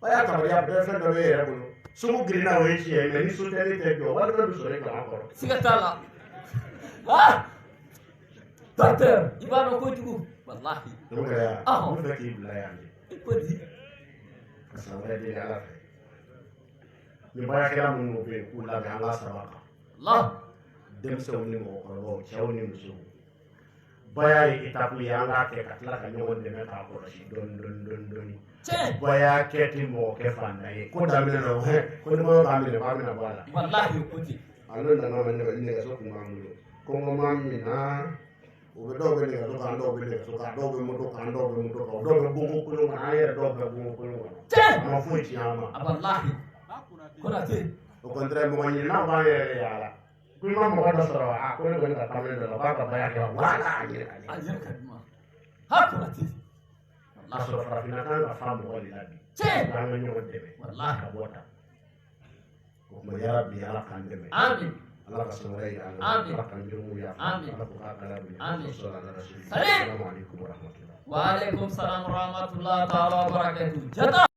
S1: a y'a kabaliya bɛɛ fɛn dɔ bɛ e yɛrɛ bolo sugu girinna o ye tiɲɛ ye mɛ ni sotɛli tɛ jɔ wali fɛn bɛ sɔrɔ e kan kɔrɔ
S2: siga t'a la docteur i b'a dɔn kojugu wallahi
S1: o kɛra n bɛ fɛ k'i bila yan de
S2: i ko di
S1: ka san wɛrɛ deli ala fɛ nin baarakɛla minnu bɛ yen k'u labɛn an ka saba kan
S2: Allah
S1: denmisɛnw ni mɔgɔkɔrɔbaw cɛw ni musow baya ye etape ye an k'a kɛ ka tila ka ɲɔgɔn dɛmɛ k'a kɔlɔsi dɔɔni dɔɔni dɔɔni baya kɛ ti mɔgɔ kɛ fantan ye ko daminɛ na ko ni ma k'a minɛ k'a bɛna bɔ a la
S2: wallahi o ko di
S1: ale nana ma nɛgɛso kun b'an bolo kɔngɔma min na u bɛ dɔw bɛ nɛgɛso kan dɔw bɛ nɛgɛso kan dɔw bɛ moto kan dɔw bɛ moto kan dɔw bɛ bongo kolon kan an yɛrɛ dɔw bɛ bongo kolon kan a ma foyi tiɲɛ an ma
S2: wallahi Konate
S1: o contraire mɔgɔ ɲininaw b'an yɛrɛ yaala ko i ma mɔgɔ dɔ sɔrɔ ko ne kɔni ka kamalen dɔ la k'a ka baya kɛ wala a ɲɛ ka ɲɛ
S2: a yɛrɛ ka duman ha Konate
S1: k'a sɔrɔ farafinna kan ka fa mɔgɔ de la bi an ka ɲɔgɔn dɛmɛ ka bɔ tan o tuma yarabi ala k'an dɛmɛ
S2: amin
S1: ala ka sɔn wɛrɛ yira an na ala k'an jurumu yafa ala k'o k'a kala bonya assalamu alaikum wa rahmatulah
S2: wa alaikum salam wa rahmatullahi ta'ala wa barakatuh jata